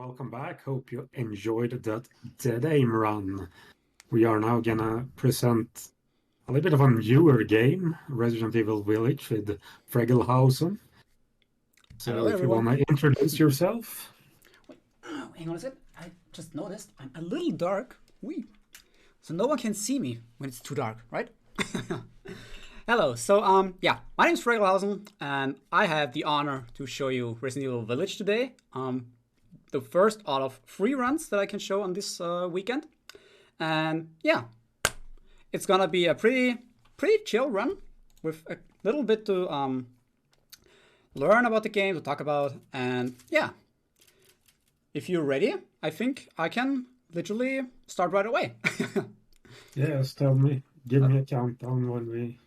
welcome back. Hope you enjoyed that Dead Aim run. We are now gonna present a little bit of a newer game, Resident Evil Village with freggelhousen. So Hello, if everyone. you want to introduce yourself. Hang on a sec. I just noticed I'm a little dark. Wee. So no one can see me when it's too dark, right? Hello. So yeah, my name is Freggelhousen, and I have the honor to show you Resident Evil Village today. The first out of 3 runs that I can show on this weekend. And yeah, it's gonna be a pretty chill run with a little bit to learn about the game, to talk about, and yeah. If you're ready, I think I can literally start right away. Yes, tell me. Give me a countdown when we...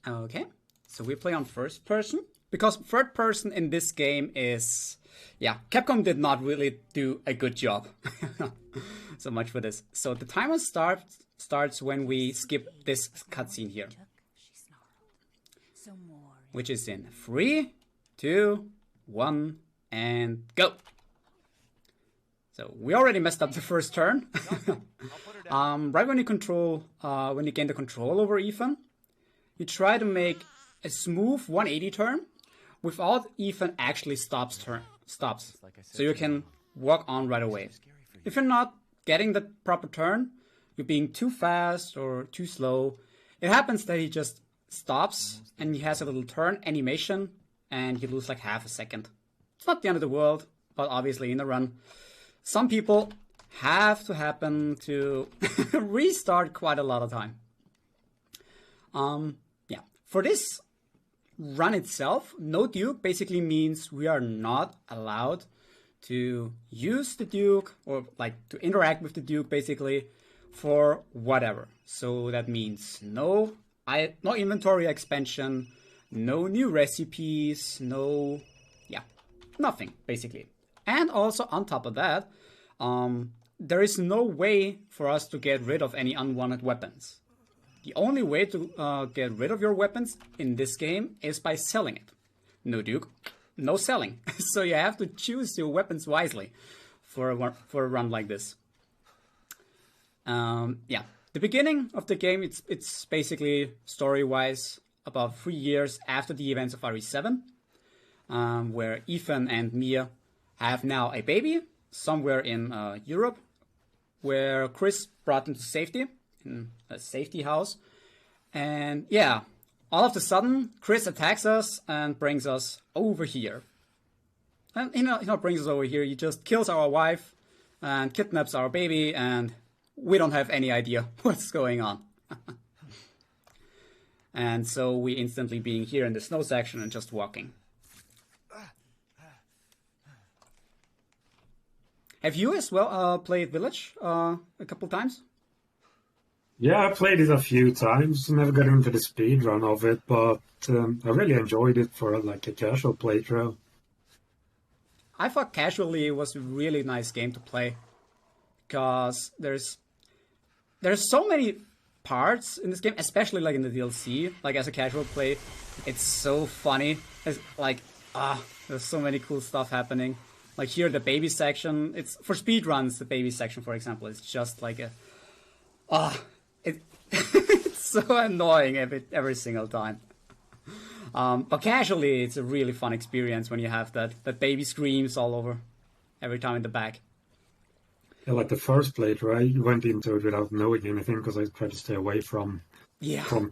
Okay, so we play on first person. Because third person in this game is... Yeah, Capcom did not really do a good job. So much for this. So the timer starts when we skip this cutscene here. Which is in 3, 2, 1, and go! So we already messed up the first turn. Right when you gain the control over Ethan, you try to make a smooth 180 turn without Ethan actually stops. So you can walk on right away. If you're not getting the proper turn, you're being too fast or too slow, it happens that he just stops and he has a little turn animation and you lose like half a second. It's not the end of the world, but obviously in the run, some people have to happen to restart quite a lot of time. Yeah, for this run itself, no Duke basically means we are not allowed to use the Duke or like to interact with the Duke basically for whatever. So that means no inventory expansion, no new recipes, nothing basically. And also on top of that, there is no way for us to get rid of any unwanted weapons. The only way to get rid of your weapons in this game is by selling it. No Duke, no selling. So you have to choose your weapons wisely for a run like this. Yeah, the beginning of the game, it's basically story-wise about 3 years after the events of RE7, where Ethan and Mia have now a baby somewhere in Europe, where Chris brought them to safety in a safety house. And yeah, all of a sudden, Chris attacks us and brings us over here. And he not brings us over here, he just kills our wife and kidnaps our baby, and we don't have any idea what's going on. And so we instantly being here in the snow section and just walking. Have you as well played Village a couple times? Yeah, I played it a few times. Never got into the speed run of it, but I really enjoyed it for like a casual playthrough. I thought casually it was a really nice game to play, because there's so many parts in this game, especially like in the DLC. Like as a casual play, it's so funny. It's like there's so many cool stuff happening. Like here, the baby section, it's for speedruns, the baby section, for example, is just like it's so annoying every single time. But casually, it's a really fun experience when you have that baby screams all over every time in the back. Yeah, like the first playthrough, I went into it without knowing anything because I try to stay away from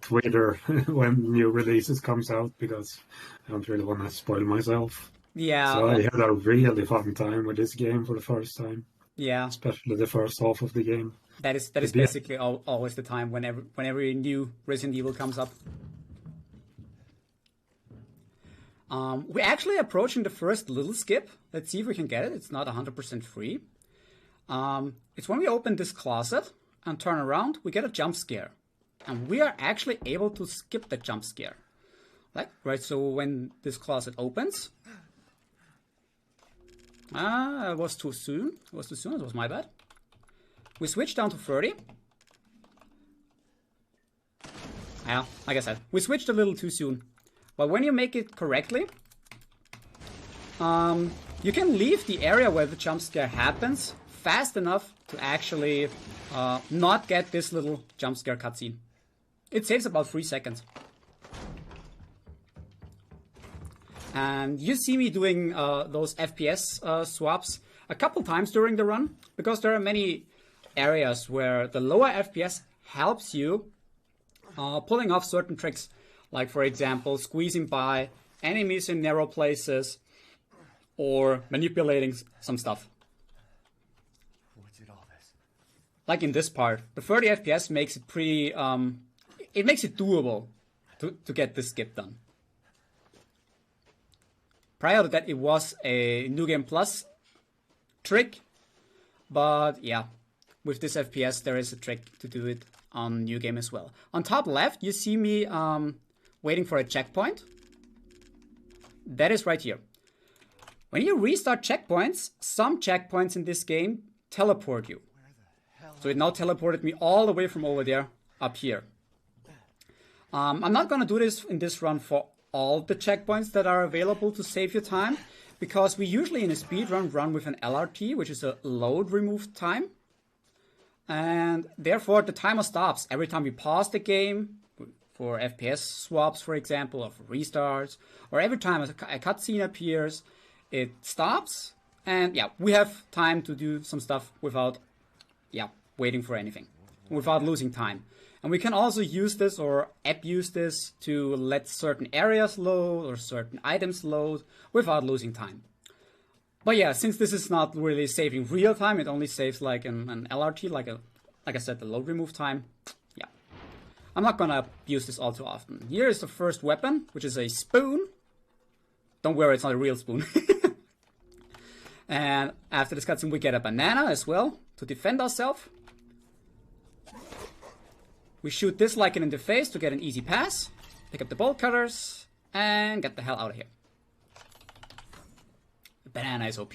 Twitter when new releases comes out, because I don't really want to spoil myself. Yeah. So I had a really fun time with this game for the first time. Yeah. Especially the first half of the game. That is basically always the time whenever a new Resident Evil comes up. We're actually approaching the first little skip. Let's see if we can get it. It's not 100% free. It's when we open this closet and turn around, we get a jump scare. And we are actually able to skip the jump scare. Right, so when this closet opens... it was too soon. It was my bad. We switch down to 30. Yeah, like I said, we switched a little too soon. But when you make it correctly, you can leave the area where the jump scare happens fast enough to actually not get this little jump scare cutscene. It saves about 3 seconds. And you see me doing those FPS swaps a couple times during the run, because there are many areas where the lower FPS helps you pulling off certain tricks, like for example squeezing by enemies in narrow places or manipulating some stuff. What's it all this? Like in this part, the 30 FPS makes it pretty it makes it doable to get this skip done. Prior to that, it was a New Game Plus trick, but yeah, with this FPS, there is a trick to do it on New Game as well. On top left, you see me waiting for a checkpoint. That is right here. When you restart checkpoints, some checkpoints in this game teleport you. So it now teleported me all the way from over there up here. I'm not going to do this in this run for all the checkpoints that are available to save your time, because we usually in a speedrun run with an LRT, which is a load remove time. And therefore the timer stops every time we pause the game for FPS swaps, for example, or for restarts, or every time a cutscene appears, it stops. And yeah, we have time to do some stuff without waiting for anything, without losing time. And we can also use this or abuse this to let certain areas load or certain items load without losing time. But yeah, since this is not really saving real time, it only saves like an LRT, like I said, the load remove time. Yeah, I'm not gonna use this all too often. Here is the first weapon, which is a spoon. Don't worry, it's not a real spoon. And after this cutscene, we get a banana as well to defend ourselves. We shoot this lichen in the face to get an easy pass, pick up the bolt cutters, and get the hell out of here. The banana is OP.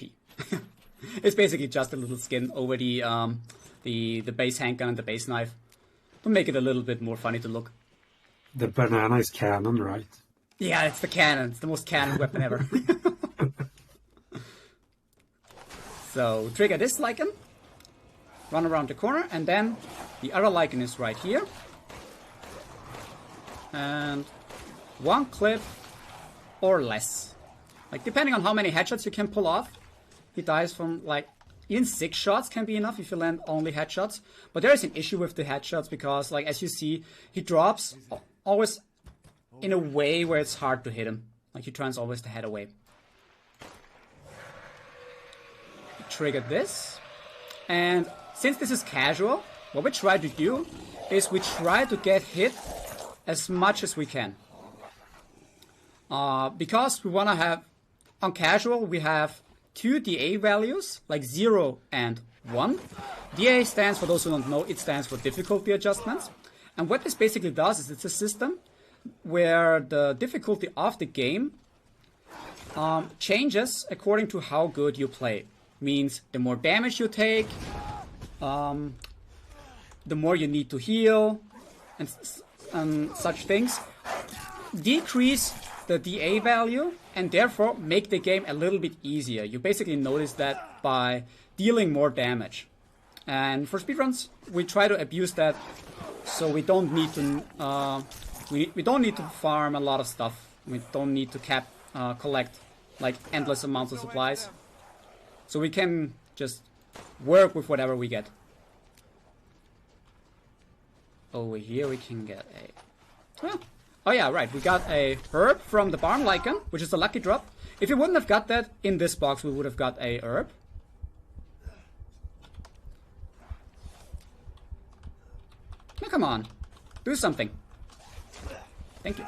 It's basically just a little skin over the base handgun and the base knife to make it a little bit more funny to look. The banana is canon, right? Yeah, it's the cannon. It's the most canon weapon ever. So trigger this lichen, run around the corner, and then the other lichen is right here. And one clip or less. Like depending on how many headshots you can pull off, he dies from like even 6 shots can be enough if you land only headshots. But there is an issue with the headshots because, like as you see, he drops always in a way where it's hard to hit him. Like he turns always the head away. Trigger this, and since this is casual, what we try to do is we try to get hit as much as we can. Because we want to have, on casual, we have 2 DA values, like 0 and 1. DA stands, for those who don't know, it stands for difficulty adjustments. And what this basically does is it's a system where the difficulty of the game changes according to how good you play. Means the more damage you take, the more you need to heal, and such things decrease the DA value and therefore make the game a little bit easier. You basically notice that by dealing more damage. And for speedruns, we try to abuse that, so we don't need to we don't need to farm a lot of stuff. We don't need to collect like endless amounts of supplies. So we can just work with whatever we get. Over here we can get a... Oh yeah, right. We got a herb from the barn lichen, which is a lucky drop. If we wouldn't have got that in this box, we would have got a herb. Now come on. Do something. Thank you.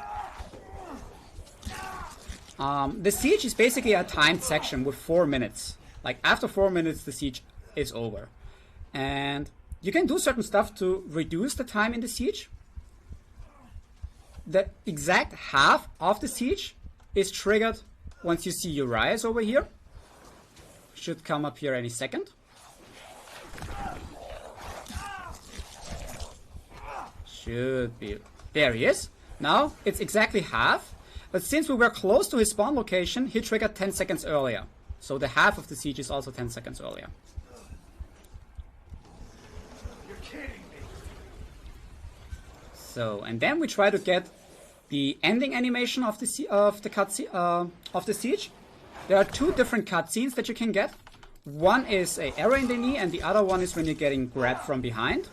The siege is basically a timed section with 4 minutes. Like after 4 minutes, the siege is over. And you can do certain stuff to reduce the time in the siege. The exact half of the siege is triggered once you see Urias over here. Should come up here any second. Should be. There he is. Now it's exactly half. But since we were close to his spawn location, he triggered 10 seconds earlier. So the half of the siege is also 10 seconds earlier. You're kidding me. So, and then we try to get the ending animation of the siege. There are two different cutscenes that you can get. One is an arrow in the knee, and the other one is when you're getting grabbed from behind.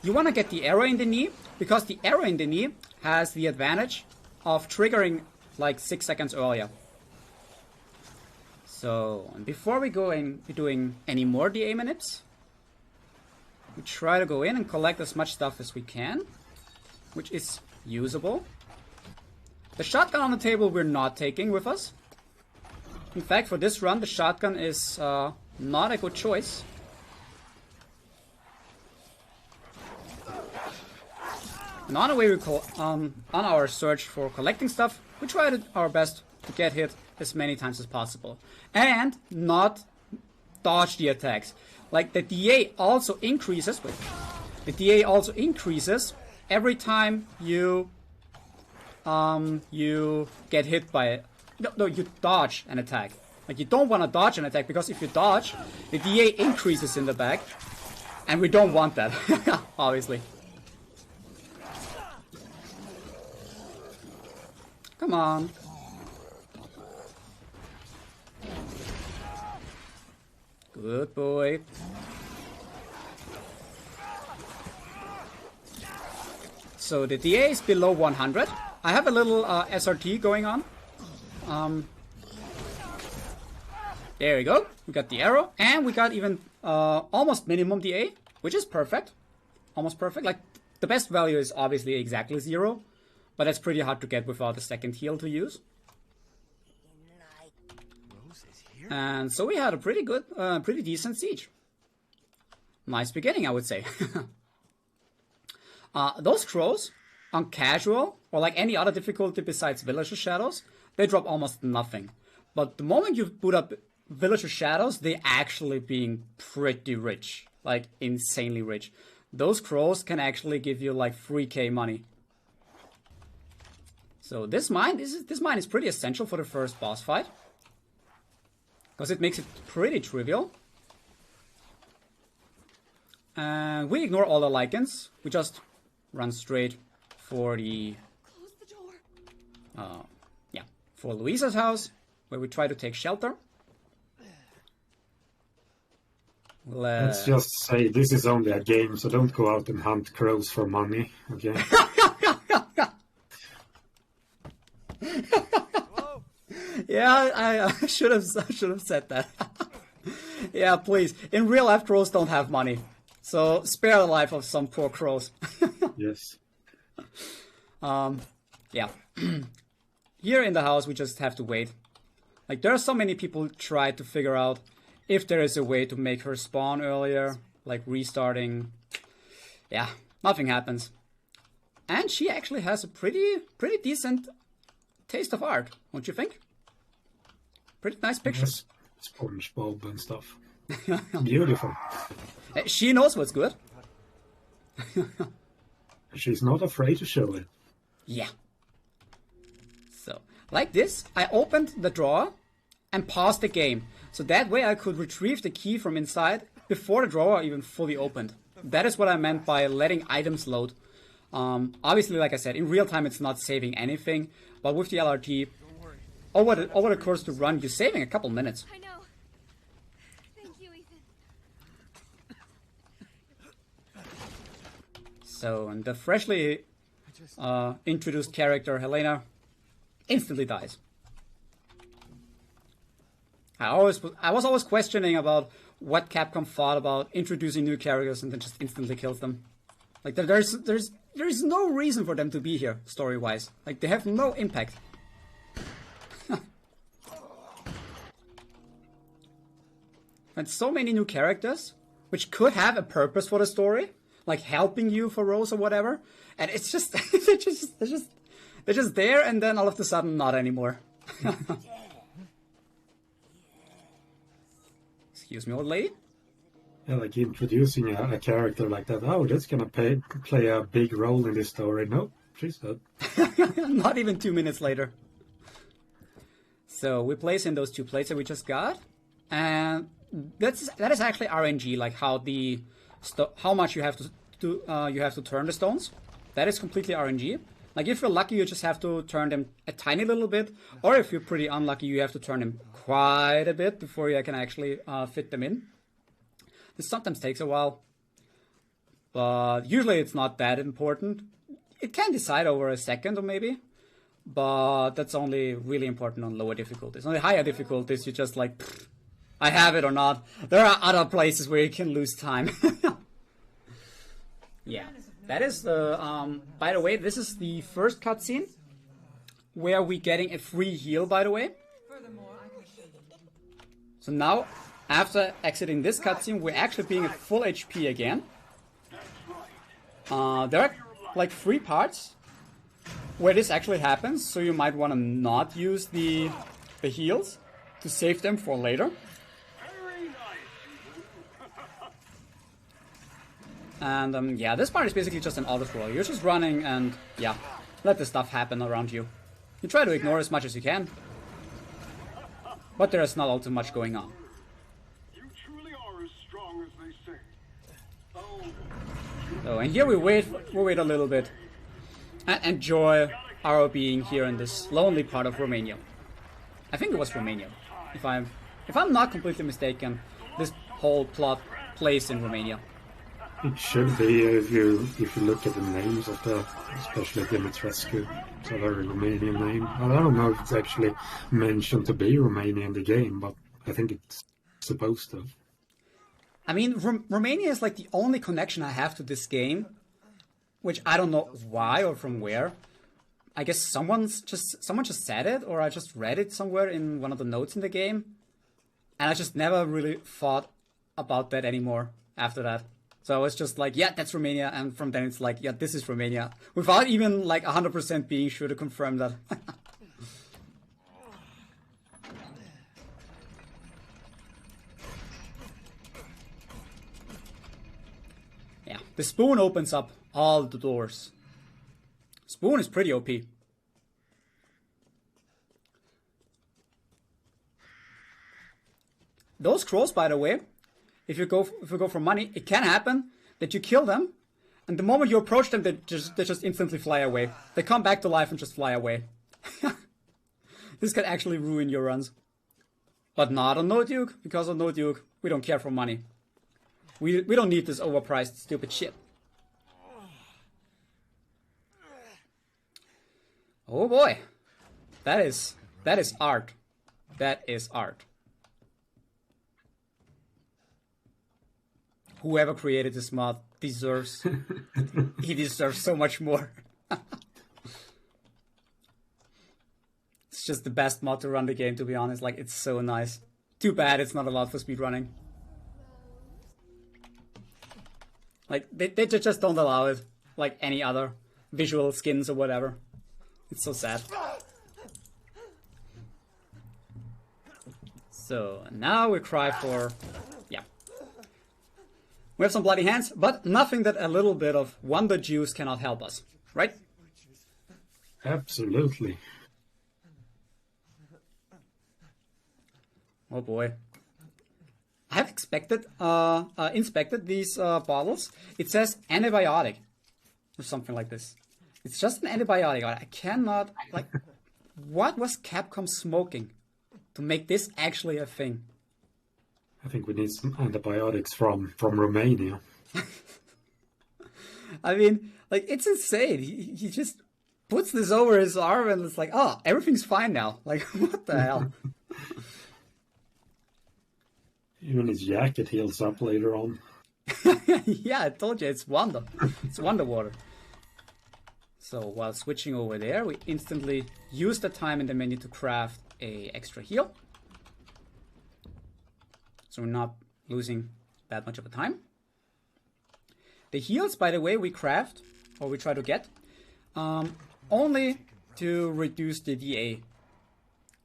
You want to get the arrow in the knee, because the arrow in the knee has the advantage of triggering like 6 seconds earlier. So, and before we go in doing any more DA manips, we try to go in and collect as much stuff as we can, which is usable. The shotgun on the table we're not taking with us. In fact, for this run, the shotgun is not a good choice. And on our search for collecting stuff, we tried our best to get hit as many times as possible. And not dodge the attacks. Like, the DA also increases, every time you get hit by it. No, you dodge an attack. Like, you don't want to dodge an attack, because if you dodge, the DA increases in the back. And we don't want that, obviously. Come on. Good boy. So the DA is below 100. I have a little SRT going on. There we go. We got the arrow, and we got even almost minimum DA, which is perfect. Almost perfect. Like, the best value is obviously exactly 0, but that's pretty hard to get without a second heal to use. And so we had a pretty good, pretty decent siege. Nice beginning, I would say. Those crows on casual, or like any other difficulty besides Villager Shadows, they drop almost nothing. But the moment you boot up Villager Shadows, they actually being pretty rich. Like, insanely rich. Those crows can actually give you like 3k money. So this mine is pretty essential for the first boss fight, because it makes it pretty trivial. And we ignore all the lichens. We just run straight for the... Close the door. For Louisa's house, where we try to take shelter. Let's just say this is only a game, so don't go out and hunt crows for money, okay? Yeah, I should have said that. Yeah, please. In real life, crows don't have money, so spare the life of some poor crows. Yes. Yeah. Here in the house, we just have to wait. Like, there are so many people try to figure out if there is a way to make her spawn earlier, like restarting. Yeah, nothing happens. And she actually has a pretty decent taste of art, don't you think? Pretty nice pictures. Yes. SpongeBob and stuff. Beautiful. She knows what's good. She's not afraid to show it. Yeah. So, like this, I opened the drawer and paused the game. So that way I could retrieve the key from inside before the drawer even fully opened. That is what I meant by letting items load. Obviously, like I said, in real time it's not saving anything, but with the LRT, over the course of the run, you're saving a couple minutes. I know. Thank you, Ethan. So, and the freshly introduced character, Helena, instantly dies. I was always questioning about what Capcom thought about introducing new characters and then just instantly kills them. Like, there's no reason for them to be here, story-wise. Like, they have no impact. And so many new characters, which could have a purpose for the story, like helping you for roles or whatever, and it's just they're just there, and then all of a sudden not anymore. Excuse me, old lady? Yeah, like introducing a character like that. Oh, that's gonna play a big role in this story. Nope, she's dead. Not even 2 minutes later. So we place in those 2 plates that we just got, and that is actually RNG, like how much you have to turn the stones. That is completely RNG. Like if you're lucky, you just have to turn them a tiny little bit, or if you're pretty unlucky, you have to turn them quite a bit before you can actually fit them in. This sometimes takes a while, but usually it's not that important. It can decide over a second or maybe, but that's only really important on lower difficulties. On the higher difficulties, you just like, I have it or not. There are other places where you can lose time. Yeah, that is the, by the way, this is the first cutscene where we're getting a free heal, by the way. So now, after exiting this cutscene, we're actually being at full HP again. There are like 3 parts where this actually happens, so you might want to not use the heals to save them for later. And yeah, this part is basically just an auto-scroll. You're just running and yeah, let the stuff happen around you. You try to ignore as much as you can, but there's not all too much going on. You truly are as strong as they say. Oh. So, and here we wait a little bit and enjoy our being here in this lonely part of Romania. I think it was Romania, if I'm not completely mistaken. This whole plot plays in Romania. It should be if you look at the names of the, especially Dimitrescu. It's a very Romanian name. I don't know if it's actually mentioned to be Romania in the game, but I think it's supposed to. I mean, Romania is like the only connection I have to this game, which I don't know why or from where. I guess someone just said it, or I just read it somewhere in one of the notes in the game, and I just never really thought about that anymore after that. So it's just like, yeah, that's Romania, and from then it's like, yeah, this is Romania, without even like 100% being sure to confirm that. Yeah, the spoon opens up all the doors. Spoon is pretty OP. Those scrolls, by the way, if you go for money, it can happen that you kill them, and the moment you approach them, they just instantly fly away. They come back to life and just fly away. This can actually ruin your runs. But not on No Duke, because on No Duke, we don't care for money. We don't need this overpriced stupid shit. Oh boy. That is art. That is art. Whoever created this mod deserves... he deserves so much more. It's just the best mod to run the game, to be honest. Like, it's so nice. Too bad it's not allowed for speedrunning. Like, they just don't allow it. Like any other visual skins or whatever. It's so sad. So, now we cry for... yeah. We have some bloody hands, but nothing that a little bit of wonder juice cannot help us, right? Absolutely. Oh boy. I have inspected these bottles. It says antibiotic or something like this. It's just an antibiotic. I cannot, like, what was Capcom smoking to make this actually a thing? I think we need some antibiotics from Romania. I mean, like, it's insane. He just puts this over his arm and it's like, oh, everything's fine now. Like, what the hell? Even his jacket heals up later on. Yeah, I told you, it's wonder. It's wonder water. So while switching over there, we instantly use the time in the menu to craft a extra heal. So we're not losing that much of a time. The heals, by the way, we craft, or we try to get, only to reduce the DA.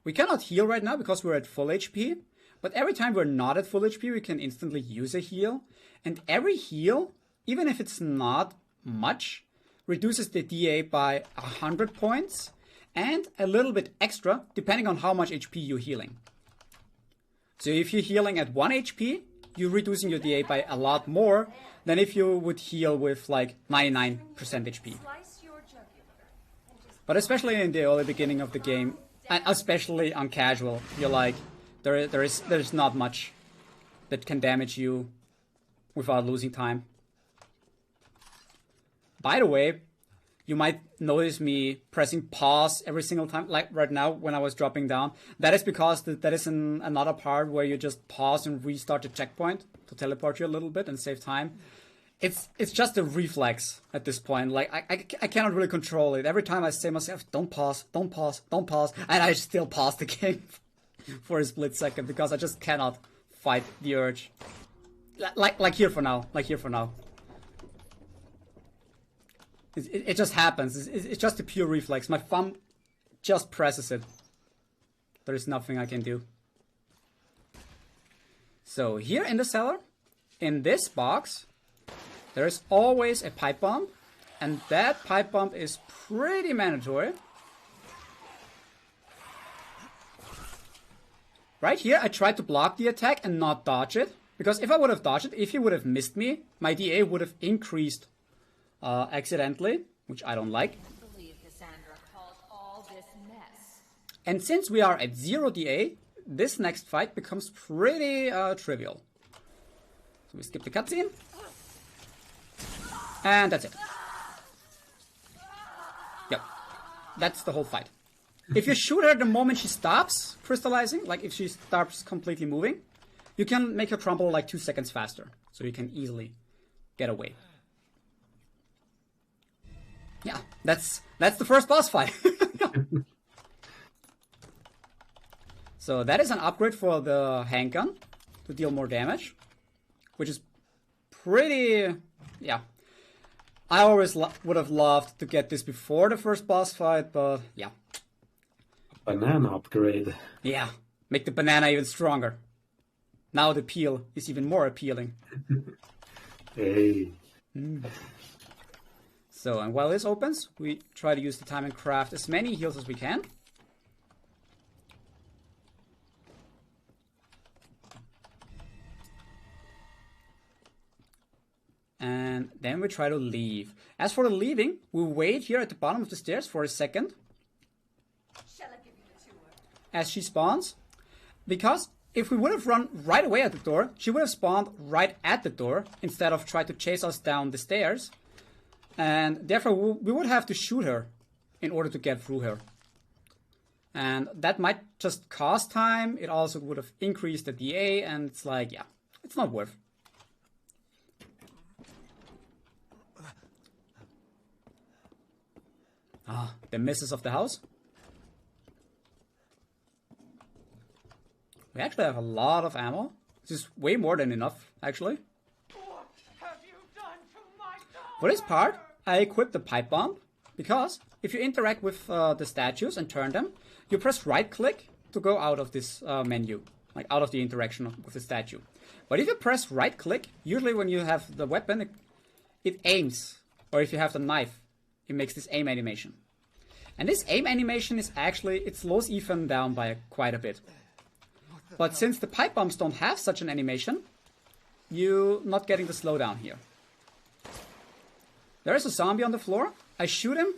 We cannot heal right now because we're at full HP, but every time we're not at full HP, we can instantly use a heal. And every heal, even if it's not much, reduces the DA by 100 points and a little bit extra depending on how much HP you're healing. So if you're healing at 1 HP, you're reducing your DA by a lot more than if you would heal with like 99% HP. But especially in the early beginning of the game, and especially on casual, you're like, there's not much that can damage you without losing time. By the way, you might notice me pressing pause every single time, like right now when I was dropping down. That is because that is another part where you just pause and restart the checkpoint to teleport you a little bit and save time. It's just a reflex at this point. Like I cannot really control it. Every time I say myself, don't pause, don't pause, don't pause, and I still pause the game for a split second because I just cannot fight the urge. Like here for now. Like here for now. It just happens. It's just a pure reflex. My thumb just presses it. There is nothing I can do. So here in the cellar, in this box, there is always a pipe bomb. And that pipe bomb is pretty mandatory. Right here, I tried to block the attack and not dodge it. Because if I would have dodged it, if he would have missed me, my DA would have increased accidentally, which I don't like. And since we are at 0 DA, this next fight becomes pretty trivial. So we skip the cutscene. And that's it. Yep. That's the whole fight. If you shoot her the moment she stops crystallizing, like if she stops completely moving, you can make her crumble like 2 seconds faster. So you can easily get away. Yeah, that's the first boss fight. So that is an upgrade for the handgun to deal more damage, which is pretty, yeah. I always would have loved to get this before the first boss fight, but yeah. Banana upgrade. Yeah, make the banana even stronger. Now the peel is even more appealing. Hey. So, and while this opens, we try to use the time and craft as many heals as we can. And then we try to leave. As for the leaving, we wait here at the bottom of the stairs for a second. As she spawns. Because if we would have run right away at the door, she would have spawned right at the door instead of trying to chase us down the stairs. And therefore we would have to shoot her in order to get through her. And that might just cost time. It also would have increased the DA, and it's like, yeah, it's not worth. Ah, the misses of the house. We actually have a lot of ammo. This is way more than enough, actually. What have you done to my daughter? For this part, I equipped the pipe bomb, because if you interact with the statues and turn them, you press right click to go out of this menu, like out of the interaction with the statue. But if you press right click, usually when you have the weapon, it aims, or if you have the knife, it makes this aim animation. And this aim animation is actually, it slows Ethan down by quite a bit. But since the pipe bombs don't have such an animation, you're not getting the slowdown here. There is a zombie on the floor. I shoot him.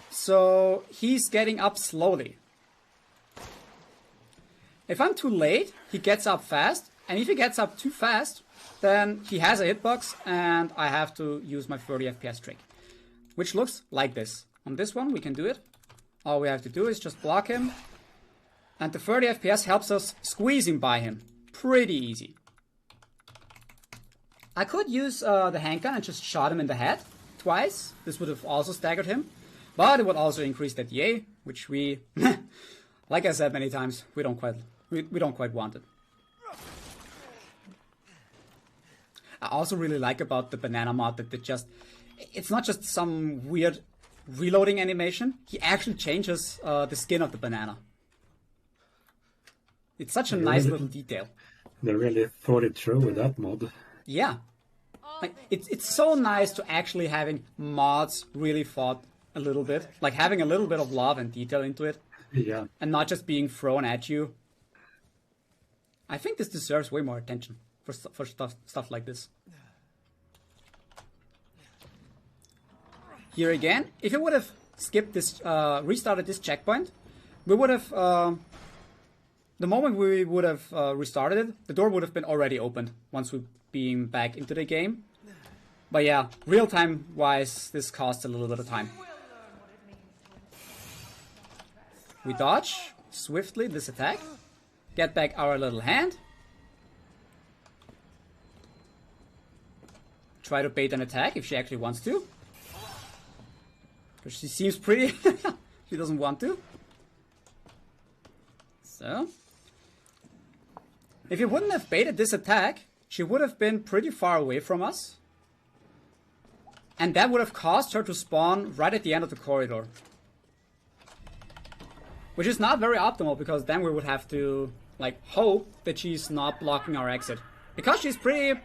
So he's getting up slowly. If I'm too late, he gets up fast. And if he gets up too fast, then he has a hitbox and I have to use my 30 FPS trick. Which looks like this. On this one, we can do it. All we have to do is just block him. And the 30 FPS helps us squeezing by him. Pretty easy. I could use the handgun and just shot him in the head twice. This would have also staggered him. But it would also increase the DA, which we, like I said many times, we don't quite want it. I also really like about the banana mod that it's not just some weird reloading animation. He actually changes the skin of the banana. It's such a nice little detail. They really thought it through with that mod. Yeah. Like, it's so nice to actually having mods really thought a little bit. Like having a little bit of love and detail into it. Yeah. And not just being thrown at you. I think this deserves way more attention for stuff like this. Here again, if you would have skipped this, restarted this checkpoint, we would have, the moment we would have restarted it, the door would have been already opened once we being back into the game. But yeah, real-time wise, this costs a little bit of time. We dodge swiftly this attack, get back our little hand, try to bait an attack if she actually wants to. Because she seems pretty... she doesn't want to. So... if you wouldn't have baited this attack, she would have been pretty far away from us. And that would have caused her to spawn right at the end of the corridor. Which is not very optimal, because then we would have to, like, hope that she's not blocking our exit. Because she's pretty...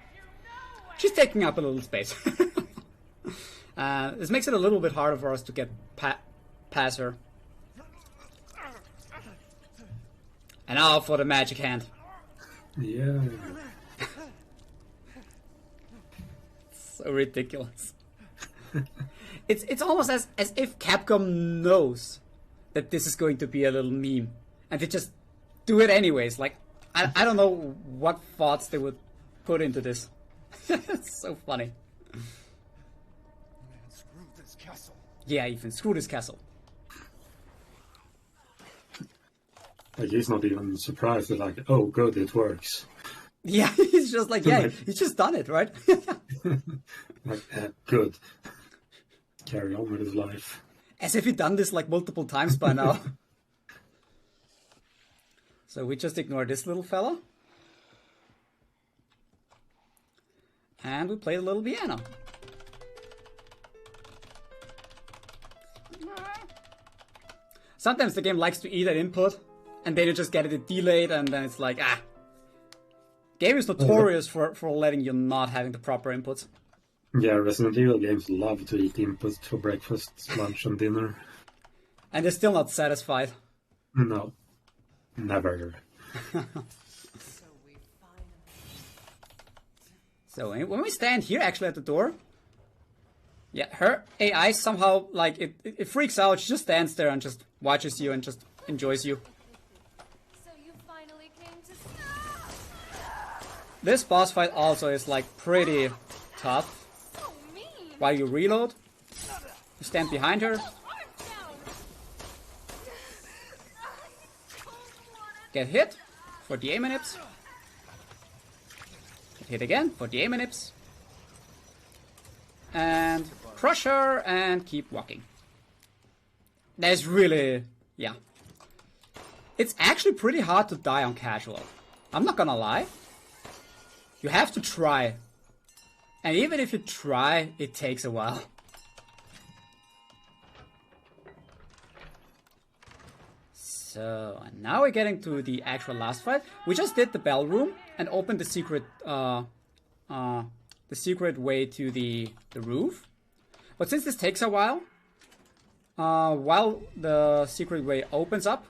she's taking up a little space. This makes it a little bit harder for us to get past her. And now for the magic hand. Yeah. So ridiculous. It's almost as if Capcom knows that this is going to be a little meme, and they just do it anyways. Like, I don't know what thoughts they would put into this. It's so funny. Man, screw this castle. Yeah, even screw this castle. Like, he's not even surprised. They're like, oh, good, it works. Yeah, he's just like, yeah, he's just done it, right? Like, good. Carry on with his life. As if he'd done this like multiple times by now. So we just ignore this little fella. And we play a little piano. Sometimes the game likes to eat an input, and then you just get it delayed, and then it's like, ah. Game is notorious for letting you not having the proper inputs. Yeah, Resident Evil games love to eat inputs for breakfast, lunch, and dinner. And they're still not satisfied. No. Never. So when we stand here actually at the door, yeah, her AI somehow, like, it freaks out. She just stands there and just watches you and just enjoys you. So you finally came to stop. This boss fight also is like pretty tough. So mean. While you reload, you stand behind her, get hit for the aim inips, get hit again for the aim inips, and crush her and keep walking. That's really, yeah. It's actually pretty hard to die on casual. I'm not gonna lie. You have to try. And even if you try, it takes a while. So, and now we're getting to the actual last fight. We just did the bell room and opened the secret way to the roof. But since this takes a while the secret way opens up,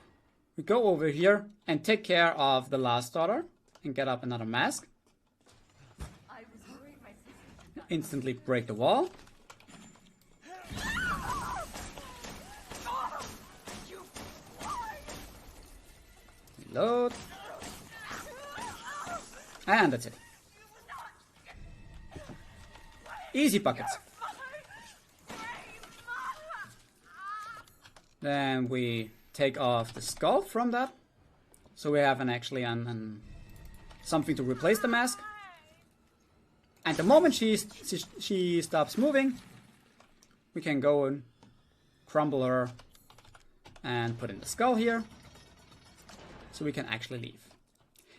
we go over here and take care of the last daughter and get up another mask. Instantly break the wall. Reload. And that's it. Easy buckets. Then we take off the skull from that. So we have something to replace the mask. And the moment she stops moving, we can go and crumble her and put in the skull here, so we can actually leave.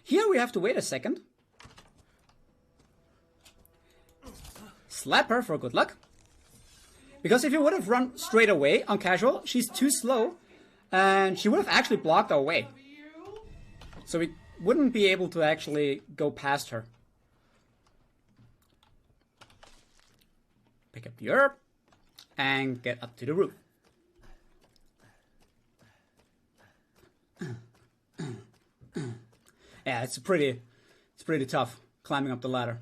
Here we have to wait a second. Slap her for good luck. Because if you would have run straight away on casual, she's too slow, and she would have actually blocked our way. So we wouldn't be able to actually go past her. Pick up the herb and get up to the roof. Yeah, it's pretty tough climbing up the ladder.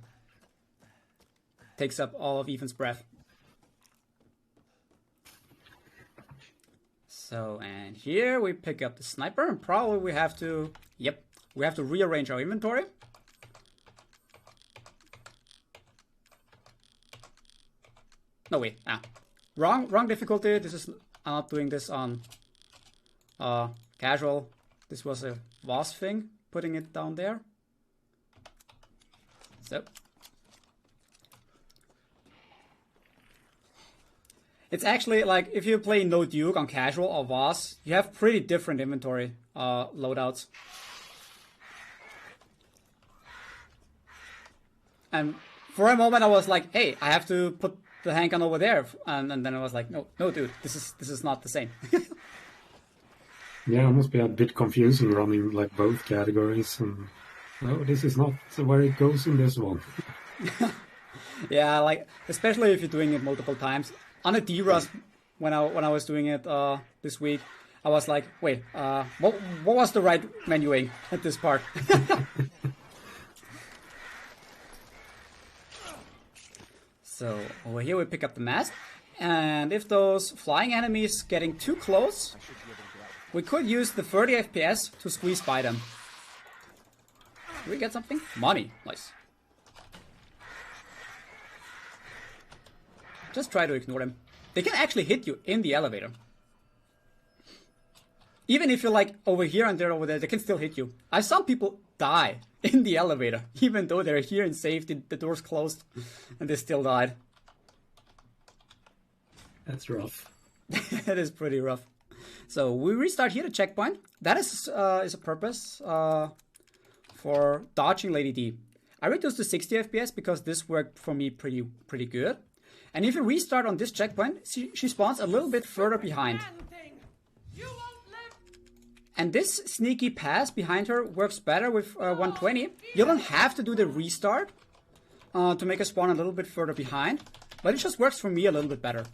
Takes up all of Ethan's breath. So, and here we pick up the sniper, and probably we have to, yep, we have to rearrange our inventory. No, wait, wrong difficulty. This is, I'm not doing this on casual. This was a boss thing, putting it down there. So. It's actually like if you play no Duke on casual or Voss, you have pretty different inventory loadouts. And for a moment I was like, hey, I have to put the handgun over there, and then I was like, no, dude, this is not the same. Yeah, it must be a bit confusing running like both categories, and no, this is not where it goes in this one. Yeah, like especially if you're doing it multiple times. On a D-Rust, when I was doing it this week, I was like, wait, what was the right menuing at this part? So over here we pick up the mask, and if those flying enemies getting too close, we could use the 30 FPS to squeeze by them. Do we get something? Money, nice. Just try to ignore them. They can actually hit you in the elevator. Even if you're like over here and they're over there, they can still hit you. I saw people die in the elevator, even though they're here in safety, the door's closed, and they still died. That's rough. That is pretty rough. So we restart here the checkpoint. That is a purpose for dodging Lady D. I reduced to 60 FPS because this worked for me pretty good. And if you restart on this checkpoint, she spawns a little bit further behind. And this sneaky pass behind her works better with 120. You don't have to do the restart to make her spawn a little bit further behind. But it just works for me a little bit better.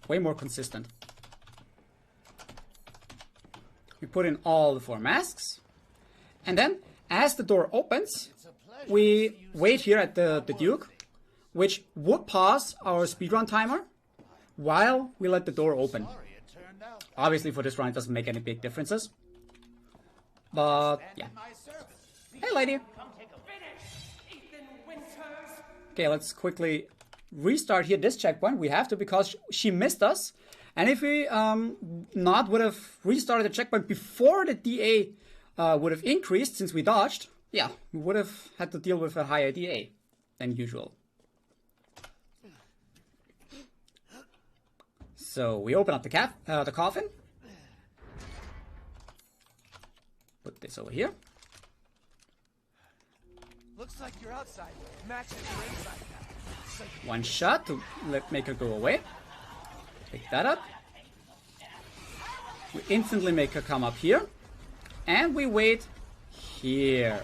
Way more consistent. We put in all the 4 masks. And then, as the door opens, we wait here at the Duke, which would pause our speedrun timer while we let the door open. Obviously for this run it doesn't make any big differences. But yeah. Hey lady! Okay, let's quickly restart here this checkpoint. We have to because she missed us. And if we not would have restarted the checkpoint before the DA would have increased since we dodged, yeah, we would have had to deal with a higher DA than usual. So we open up the coffin. Put this over here. Looks like you're outside. Matches your inside now. One shot to make her go away. Pick that up. We instantly make her come up here. And we wait here.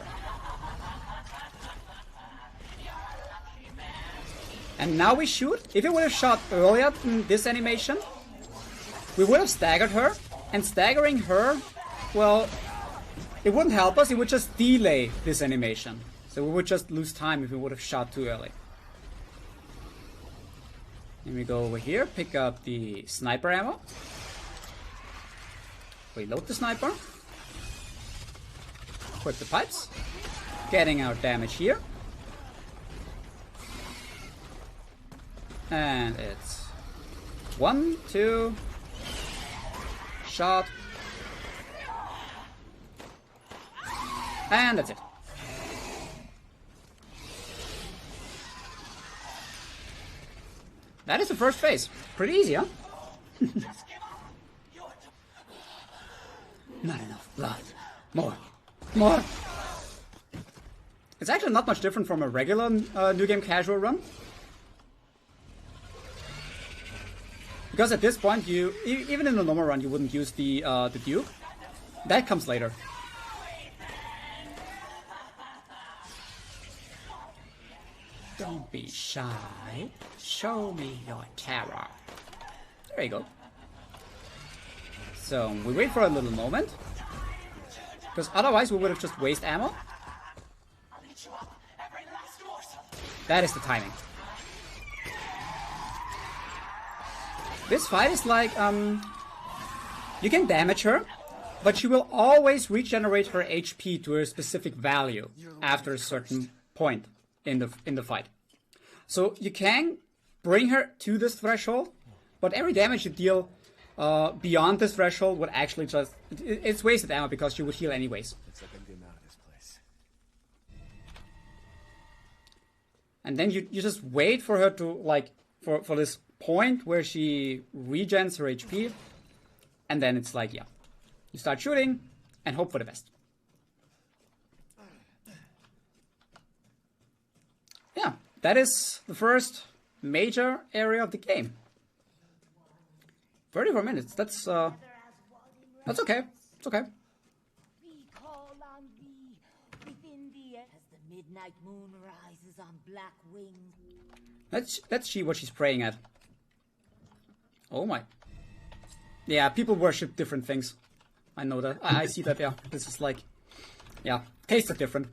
And now we shoot. If it would have shot earlier in this animation, we would have staggered her. And staggering her, well, it wouldn't help us. It would just delay this animation. So we would just lose time if we would have shot too early. And we go over here, pick up the sniper ammo. Reload the sniper. Equip the pipes. Getting our damage here. And it's 1, 2, shot. And that's it. That is the first phase. Pretty easy, huh? Not enough blood. More. More. It's actually not much different from a regular New Game Casual run. Because at this point, you even in the normal run, you wouldn't use the Duke. That comes later. Don't be shy. Show me your terror. There you go. So we wait for a little moment, because otherwise we would have just wasted ammo. That is the timing. This fight is like, you can damage her, but she will always regenerate her HP to a specific value after a certain point in the fight. So you can bring her to this threshold, but every damage you deal beyond this threshold would actually just... It's wasted ammo because she would heal anyways. Looks like I'm getting out of this place. And then you just wait for her to, like, for this point where she regens her HP. And then it's like, yeah. You start shooting and hope for the best. Yeah, that is the first major area of the game. 34 minutes, that's okay. It's okay. We call on thee within the as the midnight moon rises on black wings. Let's see what she's praying at. Oh my. Yeah, people worship different things. I know that. I see that, yeah. This is like... Yeah, tastes are different.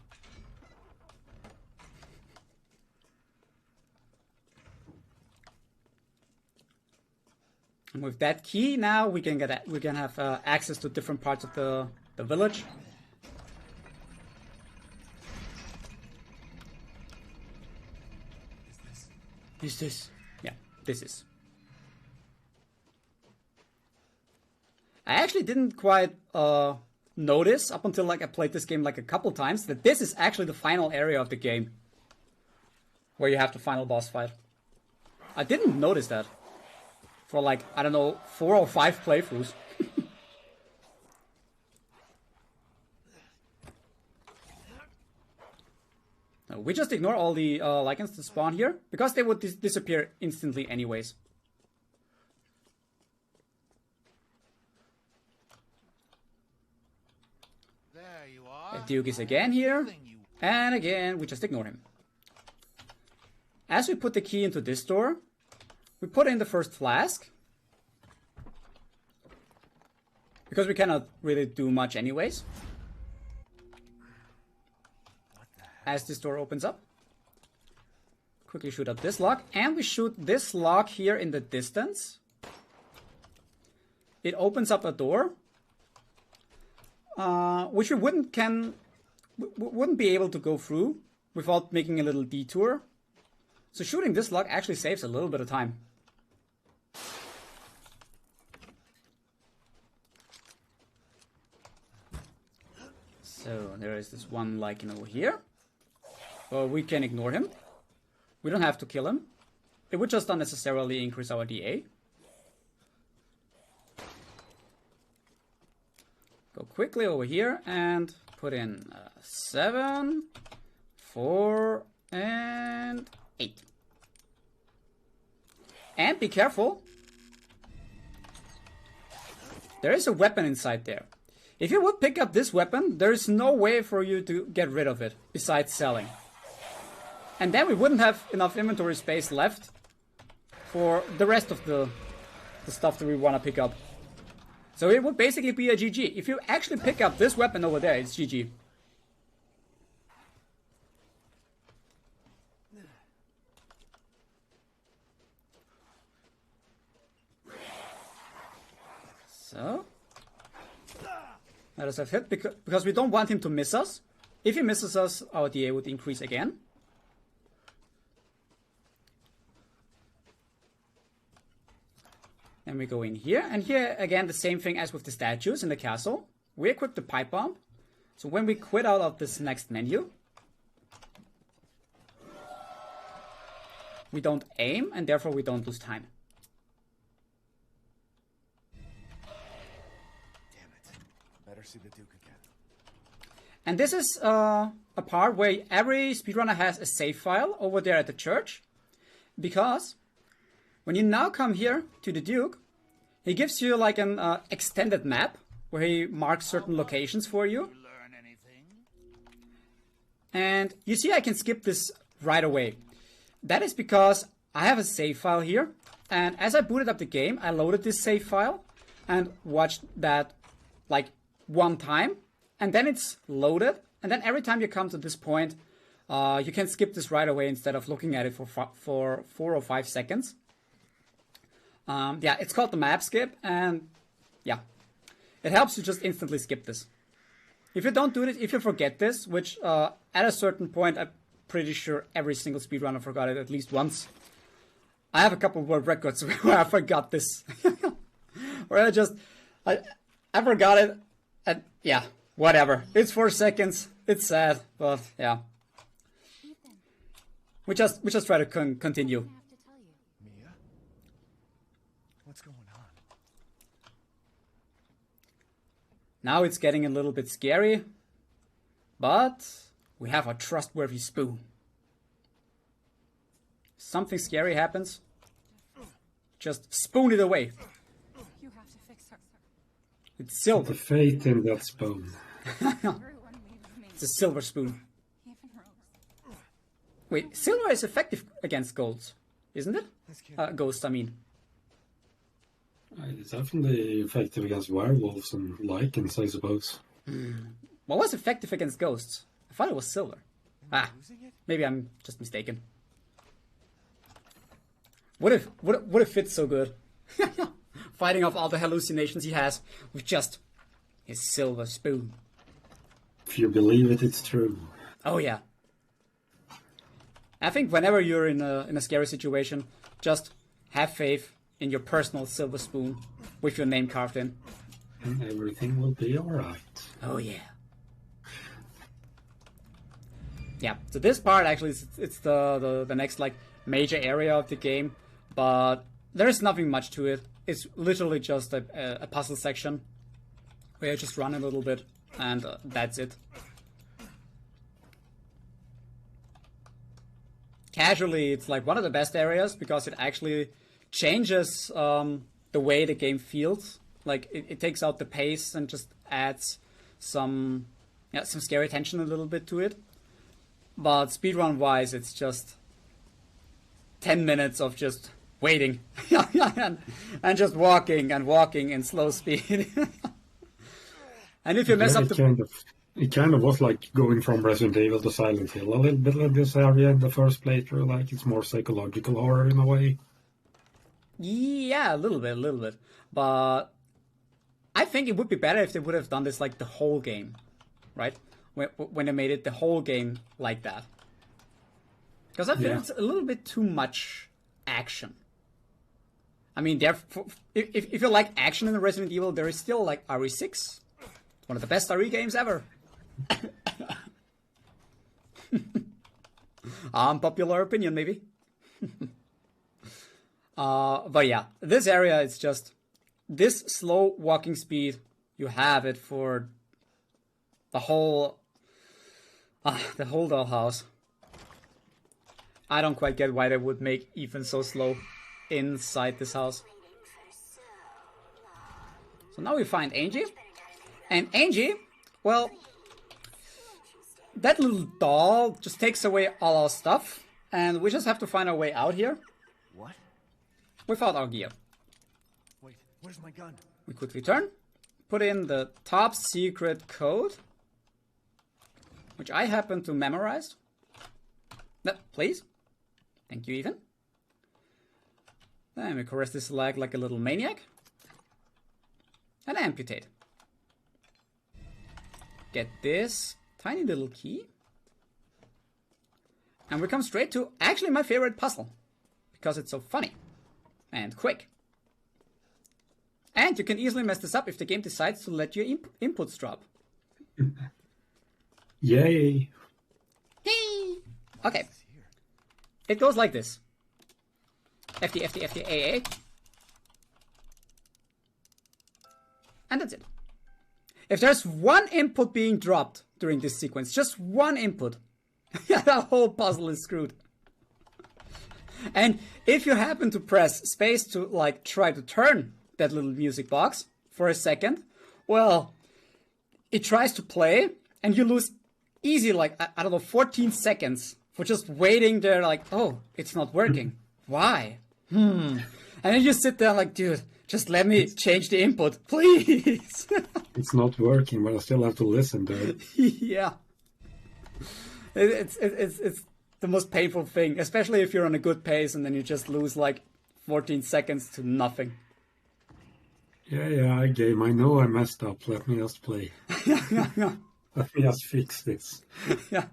And with that key now, we can have access to different parts of the village. Is this? Yeah, this is. I actually didn't quite notice up until like I played this game like a couple times that this is actually the final area of the game where you have the final boss fight. I didn't notice that for like, I don't know, 4 or 5 playthroughs. No, we just ignore all the lichens that spawn here because they would disappear instantly anyways. The Duke is again here, and again we just ignore him. As we put the key into this door, we put in the first flask, because we cannot really do much anyways. As this door opens up, quickly shoot up this lock, and we shoot this lock here in the distance. It opens up a door, which we wouldn't be able to go through without making a little detour. So shooting this lock actually saves a little bit of time. So there is this one lichen over here. Well, we can ignore him. We don't have to kill him. It would just unnecessarily increase our DA. Go quickly over here and put in 7, 4, and 8. And be careful. There is a weapon inside there. If you would pick up this weapon, there is no way for you to get rid of it besides selling. And then we wouldn't have enough inventory space left for the rest of the stuff that we want to pick up. So it would basically be a GG. If you actually pick up this weapon over there, it's GG. So let us have hit because we don't want him to miss us. If he misses us, our DA would increase again. Then we go in here, and here again the same thing as with the statues in the castle. We equip the pipe bomb. So when we quit out of this next menu, we don't aim, and therefore we don't lose time. Damn it. Better see the Duke again. And this is a part where every speedrunner has a save file over there at the church. Because when you now come here to the Duke, he gives you like an extended map where he marks certain locations for you. And you see I can skip this right away. That is because I have a save file here. And as I booted up the game, I loaded this save file and watched that like one time. And then it's loaded. And then every time you come to this point, You can skip this right away instead of looking at it for 4 or 5 seconds. Yeah, it's called the map skip, and yeah, it helps you just instantly skip this. If you don't do this, if you forget this, which at a certain point, I'm pretty sure every single speedrunner forgot it at least once. I have a couple of world records where I forgot this. Where I forgot it, and yeah, whatever. It's 4 seconds, it's sad, but yeah. We just try to continue. Mia? What's going on? Now it's getting a little bit scary, but we have a trustworthy spoon. Something scary happens, just spoon it away. You have to fix her. It's silver. The fate in that spoon. Everyone leaves me. It's a silver spoon. Even Rose. Wait, silver is effective against golds, isn't it? This can't Ghosts, I mean. It's definitely effective against werewolves and lichens, I suppose. What was effective against ghosts? I thought it was silver. Ah, losing it? maybe I'm just mistaken. What if fits so good? Fighting off all the hallucinations he has with just his silver spoon. If you believe it, it's true. Oh yeah. I think whenever you're in a scary situation, just have faith in your personal silver spoon with your name carved in. And everything will be alright. Oh yeah. Yeah, so this part actually it's the next like major area of the game, but there's nothing much to it. It's literally just a puzzle section where you just run a little bit and that's it. Casually, it's like one of the best areas because it actually changes the way the game feels. Like it takes out the pace and just adds some scary tension a little bit to it. But speedrun wise, it's just 10 minutes of just waiting and just walking and walking in slow speed. And if you mess up it kind of was like going from Resident Evil to Silent Hill a little bit like this area in the first playthrough. Like it's more psychological horror in a way. Yeah, a little bit. But I think it would be better if they would have done this like the whole game, right? When they made it the whole game like that. Because I feel it's a little bit too much action. I mean, if you like action in the Resident Evil, there is still like RE6. It's one of the best RE games ever. Unpopular opinion, maybe. But yeah, this area is just this slow walking speed. You have it for the whole dollhouse. I don't quite get why they would make Ethan so slow inside this house. So now we find Angie. And Angie, well, that little doll just takes away all our stuff. And we just have to find our way out here. What? Without our gear. Wait, where's my gun? We quickly turn. Put in the top secret code. Which I happen to memorize. No, please. Thank you, Ethan. Then we caress this leg like a little maniac. And amputate. Get this tiny little key. And we come straight to actually my favorite puzzle. Because it's so funny. And quick. And you can easily mess this up if the game decides to let your inputs drop. Yay! Hey! Okay. It goes like this. FT, AA. And that's it. If there's one input being dropped during this sequence, just one input, the whole puzzle is screwed. And if you happen to press space to like try to turn that little music box for a second, well, it tries to play and you lose easy like, I don't know, 14 seconds for just waiting there like, oh, it's not working. Why? And then you sit there like, dude, just let me change the input, please. It's not working, but I still have to listen to it. Yeah. It's the most painful thing, especially if you're on a good pace and then you just lose like 14 seconds to nothing. Yeah, game. I know I messed up. Let me just play. Let me just fix this. Yeah.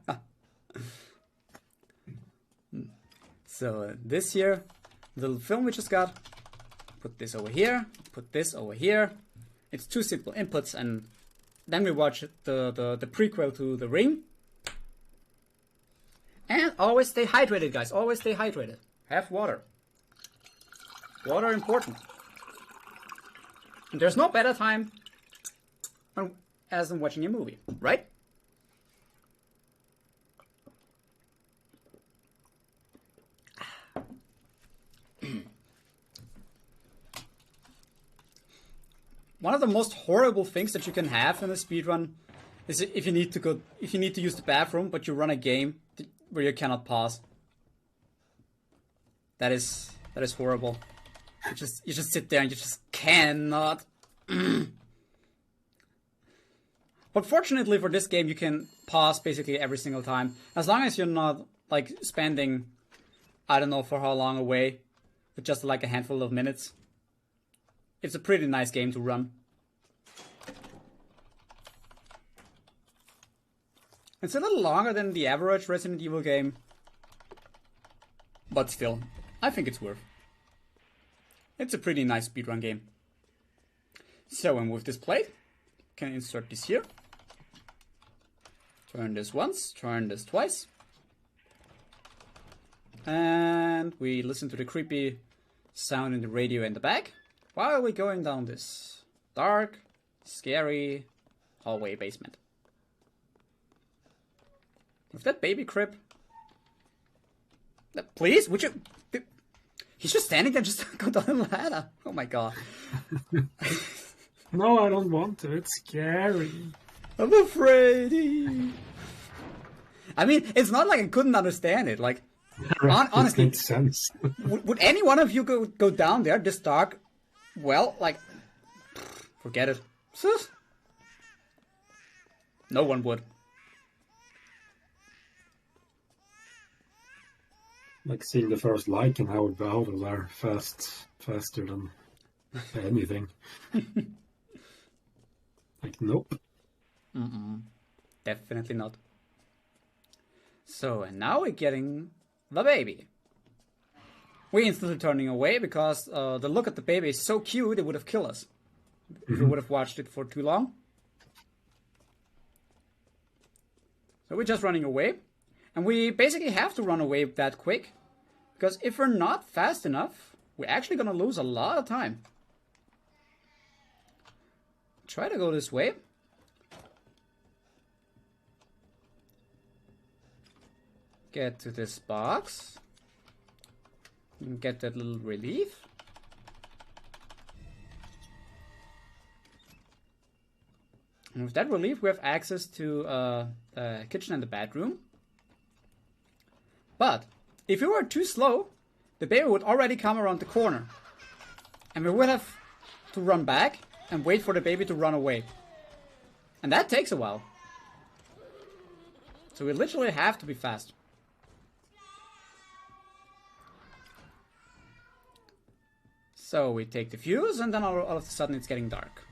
So this here, the little film we just got, put this over here, put this over here. It's two simple inputs, and then we watch the prequel to The Ring. And always stay hydrated, guys. Always stay hydrated. Have water. Water important. And there's no better time as in watching a movie, right? One of the most horrible things that you can have in a speedrun is if you need to use the bathroom, but you run a game where you cannot pause. That is horrible. You just sit there and you just cannot. But fortunately for this game, you can pause basically every single time, as long as you're not like spending, I don't know for how long away, with just like a handful of minutes. It's a pretty nice game to run. It's a little longer than the average Resident Evil game, but still, I think it's worth. It's a pretty nice speedrun game. So, and with this plate, can insert this here. Turn this once, turn this twice. And we listen to the creepy sound in the radio in the back while we're going down this dark, scary hallway basement. With that baby crib. Please, would you... He's just standing there, just go down the ladder. Oh my god. No, I don't want to. It's scary. I'm afraid. I mean, it's not like I couldn't understand it. Like, honestly, it makes sense. would any one of you go down there this dark? Well, like, forget it. No one would. Like seeing the first light and how it go out of there faster than anything. Like, nope. Definitely not. So, and now we're getting the baby. We're instantly turning away because the look at the baby is so cute it would have killed us if we would have watched it for too long. So we're just running away. And we basically have to run away that quick, because if we're not fast enough, we're actually going to lose a lot of time. Try to go this way. Get to this box. And get that little relief. And with that relief, we have access to the kitchen and the bedroom. But if we were too slow, the baby would already come around the corner. And we would have to run back and wait for the baby to run away. And that takes a while. So we literally have to be fast. So we take the fuse and then all of a sudden it's getting dark.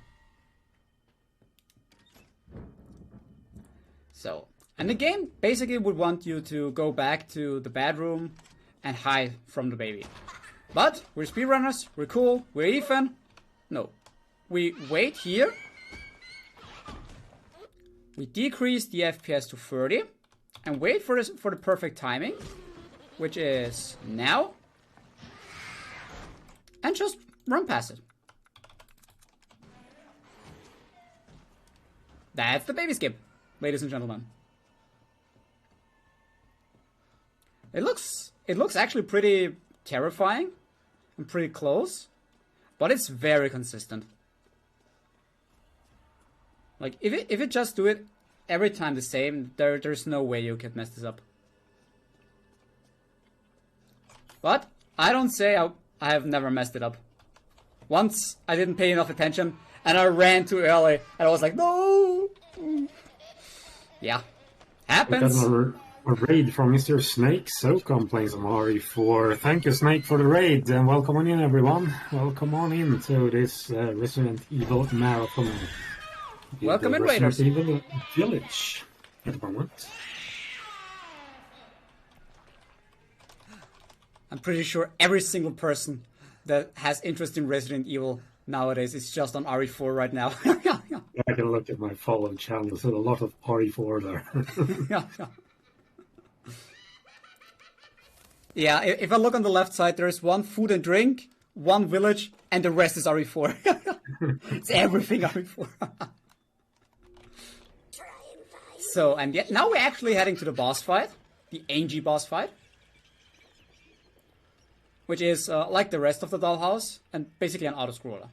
So... and the game basically would want you to go back to the bedroom and hide from the baby. But we're speedrunners, we're cool, we're even. No. We wait here. We decrease the FPS to 30 and wait for the perfect timing, which is now. And just run past it. That's the baby skip, ladies and gentlemen. It looks actually pretty terrifying and pretty close, but it's very consistent. Like if it just do it every time the same, there's no way you can mess this up. But I don't say I have never messed it up. Once I didn't pay enough attention and I ran too early and I was like, no. Yeah, happens. A raid from Mr. Snake SOCOM playing some RE4. Thank you, Snake, for the raid, and welcome on in, everyone. Welcome on in to this Resident Evil marathon. Welcome in, Resident Raiders. Evil Village at the moment. I'm pretty sure every single person that has interest in Resident Evil nowadays is just on RE4 right now. I can look at my followed channels, there's a lot of RE4 there. Yeah, if I look on the left side, there's one food and drink, one village, and the rest is RE4. It's everything RE4. So, and yet now we're actually heading to the boss fight, the Angie boss fight, which is like the rest of the dollhouse and basically an auto-scroller.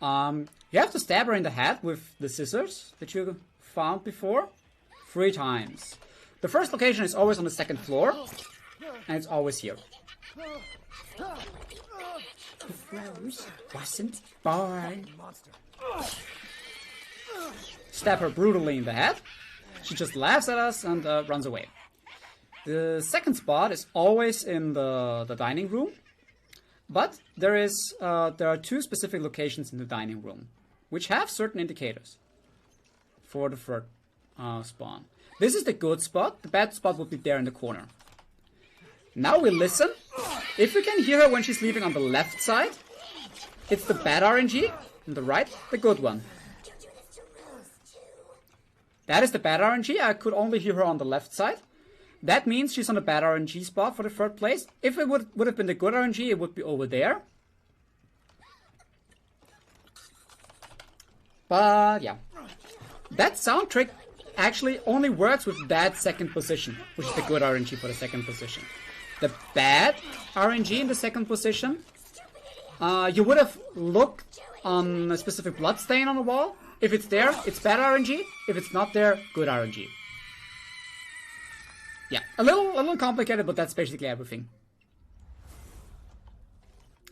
You have to stab her in the head with the scissors that you found before 3 times. The first location is always on the 2nd floor, and it's always here. Rose wasn't born. Stab her brutally in the head. She just laughs at us and runs away. The second spot is always in the dining room, but there are 2 specific locations in the dining room, which have certain indicators for the third spawn. This is the good spot. The bad spot would be there in the corner. Now we listen. If we can hear her when she's leaving on the left side, it's the bad RNG. On the right, the good one. That is the bad RNG. I could only hear her on the left side. That means she's on the bad RNG spot for the 3rd place. If it would have been the good RNG, it would be over there. But yeah. That sound trick actually only works with that 2nd position, which is the good RNG for the 2nd position. The bad RNG in the 2nd position, you would have looked on a specific blood stain on the wall. If it's there, it's bad RNG. If it's not there, good RNG. Yeah, a little complicated, but that's basically everything.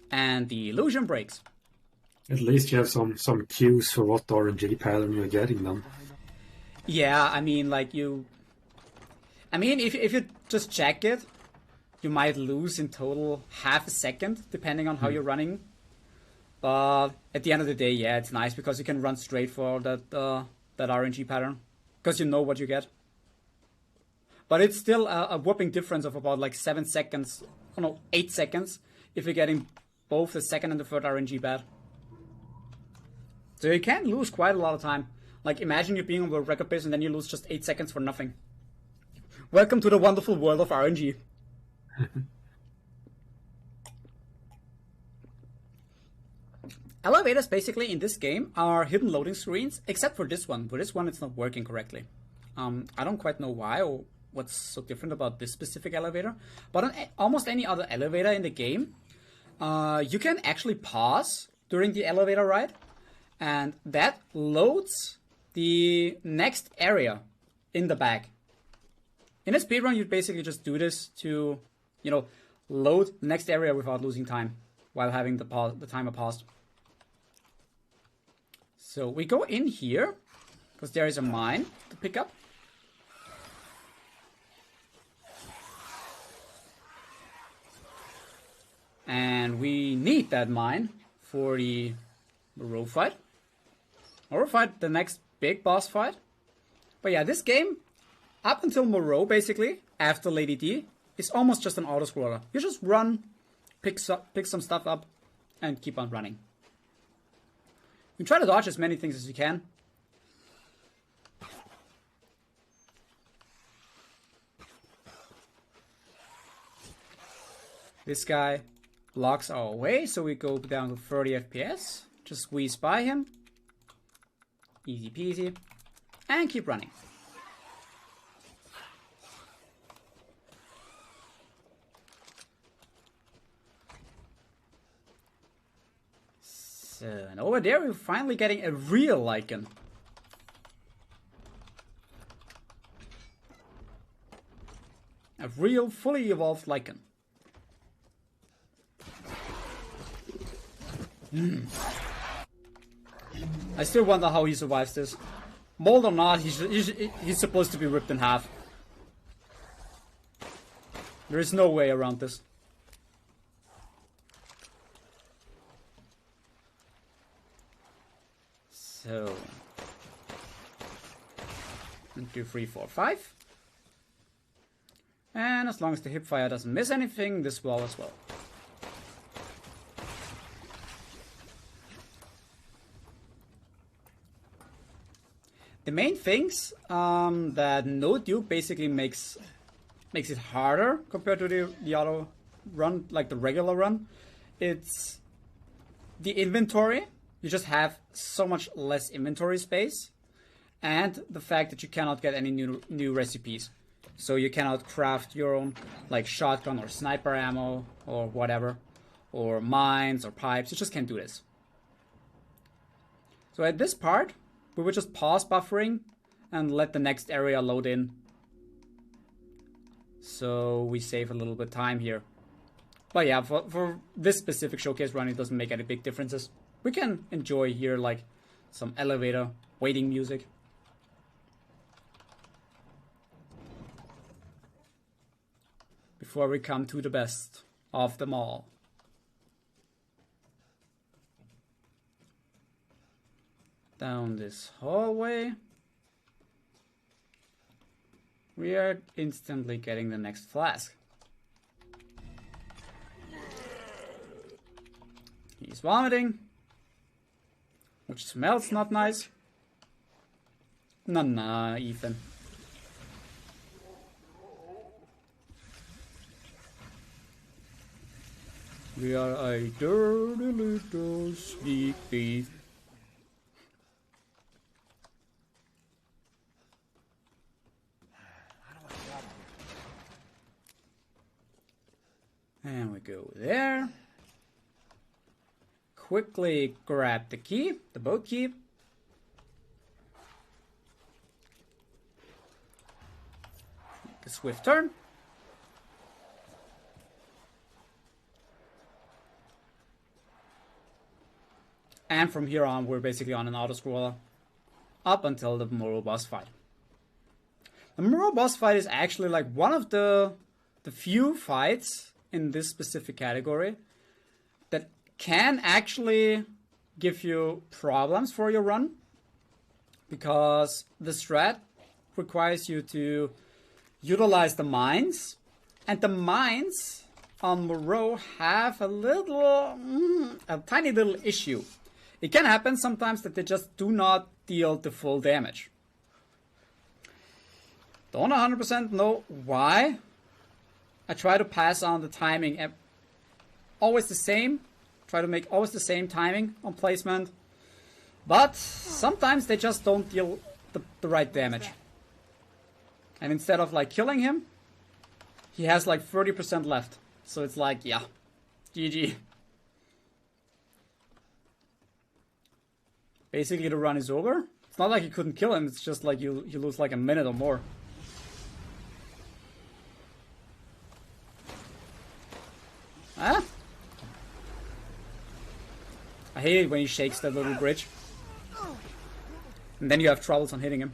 And the illusion breaks. At least you have some cues for what RNG pattern you're getting then. Yeah, I mean, like if you just check it, you might lose in total half a second, depending on how you're running. But at the end of the day, yeah, it's nice because you can run straight for that RNG pattern, because you know what you get. But it's still a whopping difference of about like 7 seconds, oh no, 8 seconds, if you're getting both the 2nd and the 3rd RNG bad. So you can lose quite a lot of time. Like, imagine you being on the record base and then you lose just 8 seconds for nothing. Welcome to the wonderful world of RNG. Elevators basically in this game are hidden loading screens, except for this one. For this one, it's not working correctly. I don't quite know why or what's so different about this specific elevator. But on almost any other elevator in the game, you can actually pause during the elevator ride, and that loads the next area in the bag. In a speedrun, you basically just do this to, load the next area without losing time while having the timer paused. So we go in here because there is a mine to pick up. And we need that mine for the Moreau fight. Or fight the next big boss fight. But yeah, this game, up until Moreau basically, after Lady D, is almost just an auto-scroller. You just run, pick some stuff up, and keep on running. You try to dodge as many things as you can. This guy blocks our way, so we go down to 30 FPS. Just squeeze by him. Easy peasy. And keep running. So, and over there we're finally getting a real lichen. A real, fully evolved lichen. I still wonder how he survives this. Mold or not, he's supposed to be ripped in half. There is no way around this. So 1, 2, 3, 4, 5. And as long as the hipfire doesn't miss anything, this will as well. The main things that no Duke basically makes it harder compared to the auto run, like the regular run, it's the inventory. You just have so much less inventory space, and the fact that you cannot get any new recipes. So you cannot craft your own like shotgun or sniper ammo or whatever, or mines or pipes. You just can't do this. So at this part, we would just pause buffering and let the next area load in. So we save a little bit of time here. But yeah, for this specific showcase run, it doesn't make any big differences. We can enjoy here like some elevator waiting music. Before we come to the best of them all. Down this hallway. We are instantly getting the next flask. He's vomiting, which smells not nice. Nah, Ethan. We are a dirty little sneak thief. And we go there. Quickly grab the key, the boat key. Make a swift turn. And from here on, we're basically on an auto-scroller up until the Morrow boss fight. The Morrow boss fight is actually like one of the few fights in this specific category that can actually give you problems for your run, because the strat requires you to utilize the mines, and the mines on Morrow have a tiny little issue. It can happen sometimes that they just do not deal the full damage. Don't 100% know why. I try to pass on the timing always the same. Try to make always the same timing on placement. But sometimes they just don't deal the right damage. And instead of like killing him, he has like 30% left. So it's like, yeah, GG. Basically the run is over. It's not like you couldn't kill him, it's just like you lose like a minute or more. Ah? I hate it when he shakes that little bridge. And then you have troubles on hitting him.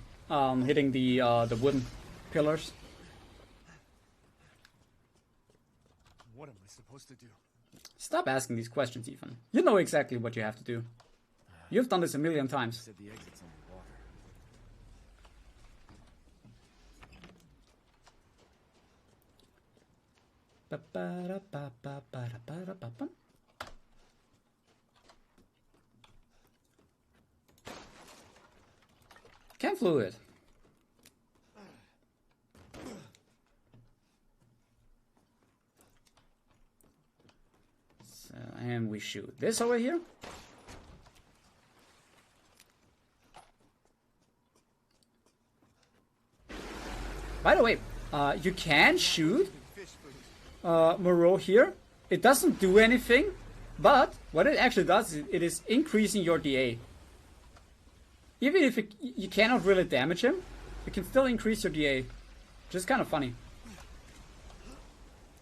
Hitting the wooden pillars. What am I supposed to do? Stop asking these questions, Ethan. You know exactly what you have to do. You've done this a million times. Said the exit's underwater. Chem fluid. So, and we shoot this over here. By the way, you can shoot Morrow here. It doesn't do anything, but what it actually does is it is increasing your DA. Even if you cannot really damage him, it can still increase your DA, which is kind of funny.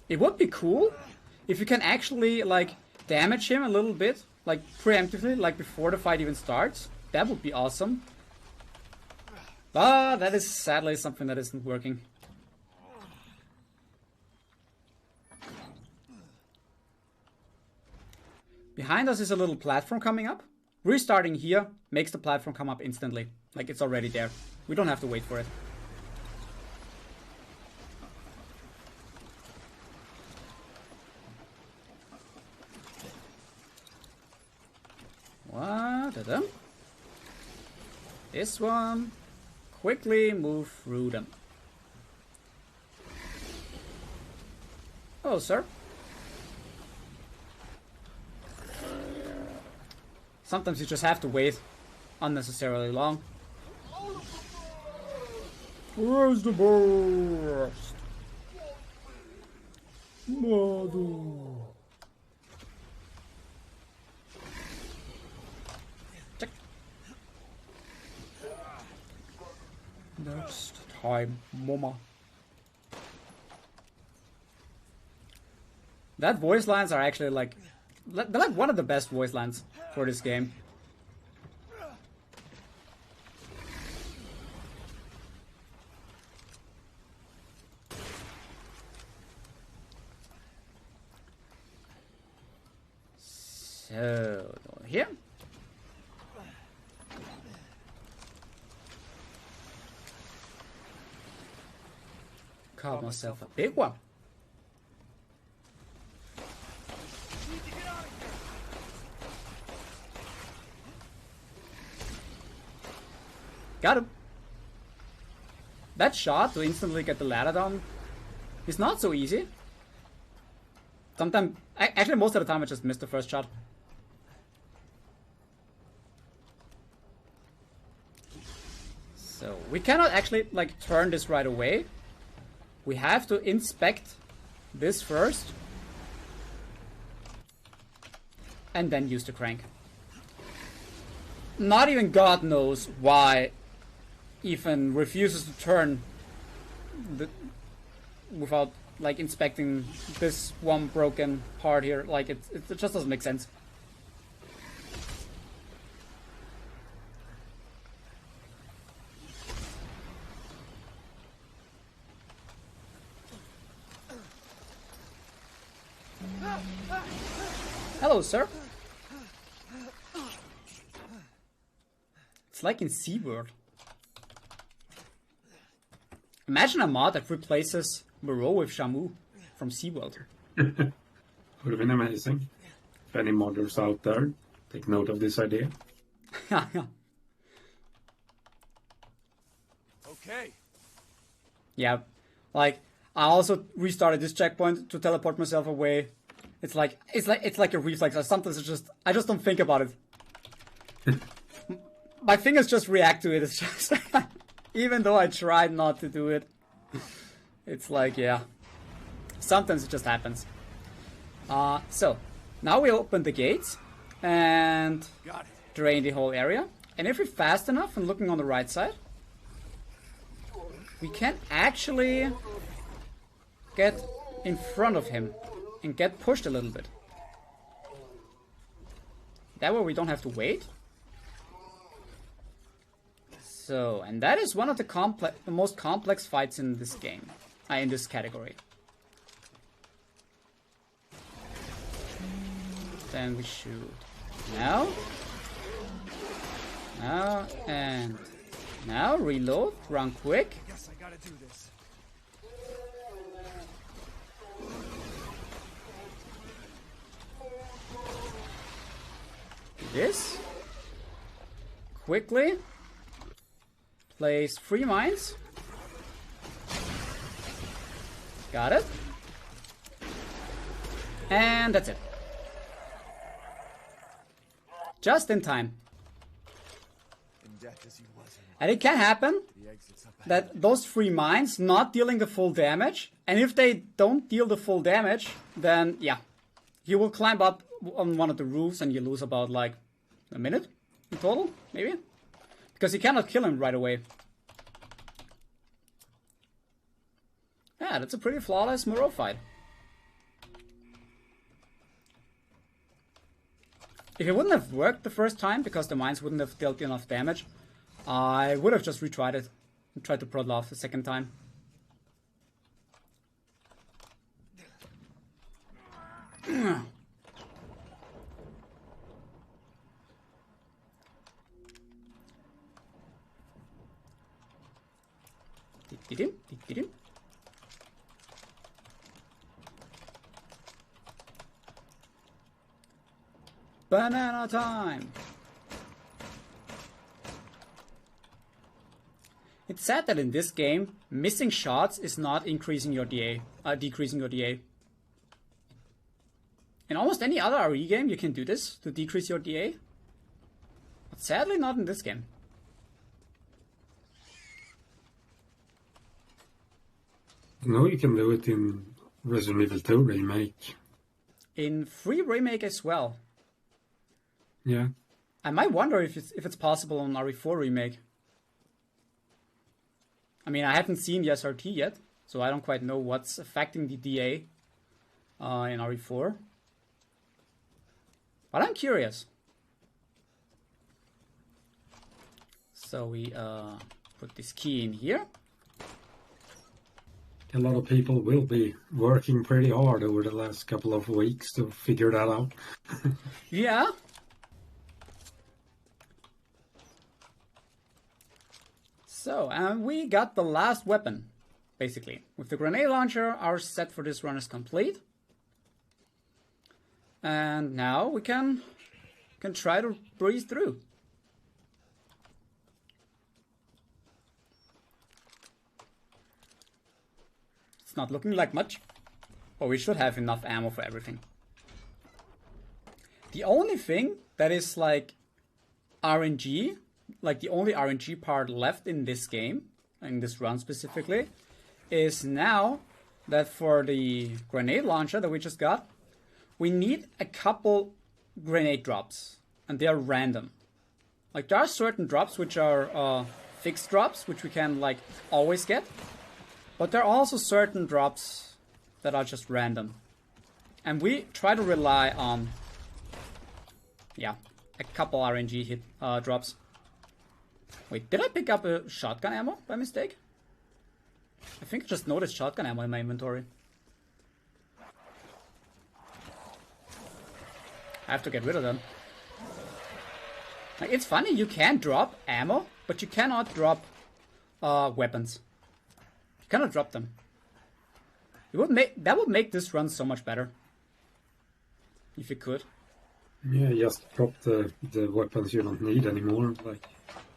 It would be cool if you can actually like damage him a little bit, like preemptively, like before the fight even starts. That would be awesome. But that is sadly something that isn't working. Behind us is a little platform coming up. Restarting here makes the platform come up instantly. Like it's already there. We don't have to wait for it. What? This one. Quickly move through them. Oh, sir. Sometimes you just have to wait unnecessarily long. Where's the burst? Mother. Check. Next time, mama. That voice lines are actually like, they're like one of the best voice lines for this game. So, here. Caught myself a big one. Got him. That shot to instantly get the ladder down is not so easy. Sometimes, actually most of the time I just missed the first shot. So we cannot actually like turn this right away. We have to inspect this first. And then use the crank. Not even God knows why Ethan refuses to turn without like inspecting this one broken part here. Like it just doesn't make sense. Hello, sir. It's like in SeaWorld. Imagine a mod that replaces Moreau with Shamu from SeaWorld. Would have been amazing. If any modders out there, take note of this idea. Okay. Yeah, like I also restarted this checkpoint to teleport myself away. It's like a reflex. Sometimes I just don't think about it. My fingers just react to it. It's just even though I tried not to do it, it's like yeah. Sometimes it just happens. So now we open the gates and drain the whole area. And if we're fast enough and looking on the right side, we can actually get in front of him and get pushed a little bit. That way we don't have to wait. So, and that is one of the most complex fights in this game, in this category. Then we shoot. Now, and now reload, run quick. Guess I gotta do this. This quickly place 3 mines. Got it. And that's it. Just in time. In death as he was. And it can happen The exit's up ahead. that those 3 mines not dealing the full damage, and if they don't deal the full damage, then yeah, you will climb up on one of the roofs and you lose about like a minute in total, maybe? Because you cannot kill him right away. Yeah, that's a pretty flawless Moreau fight. If it wouldn't have worked the first time, because the mines wouldn't have dealt enough damage, I would have just retried it and tried to prod off the second time. Banana time! It's sad that in this game, missing shots is not increasing your DA, decreasing your DA. In almost any other RE game, you can do this to decrease your DA. But sadly, not in this game. No, you can do it in Resident Evil 2 remake. In 3 remake as well. Yeah. I might wonder if it's possible on RE4 remake. I mean, I haven't seen the SRT yet, so I don't quite know what's affecting the DA in RE4. But I'm curious. So we put this key in here. A lot of people will be working pretty hard over the last couple of weeks to figure that out. Yeah. So, and we got the last weapon, basically. With the grenade launcher, our set for this run is complete. And now we can try to breeze through. It's not looking like much, but we should have enough ammo for everything. The only thing that is like RNG, like the only RNG part left in this game, in this run specifically, is now that for the grenade launcher that we just got, we need a couple grenade drops, and they are random. Like there are certain drops which are fixed drops, which we can like always get, but there are also certain drops that are just random. And we try to rely on, yeah, a couple RNG hit drops. Wait, did I pick up a shotgun ammo by mistake? I think I just noticed shotgun ammo in my inventory. I have to get rid of them. Like, it's funny, you can drop ammo, but you cannot drop weapons. You cannot drop them. That would make this run so much better. If you could. Yeah, just drop the weapons you don't need anymore. Like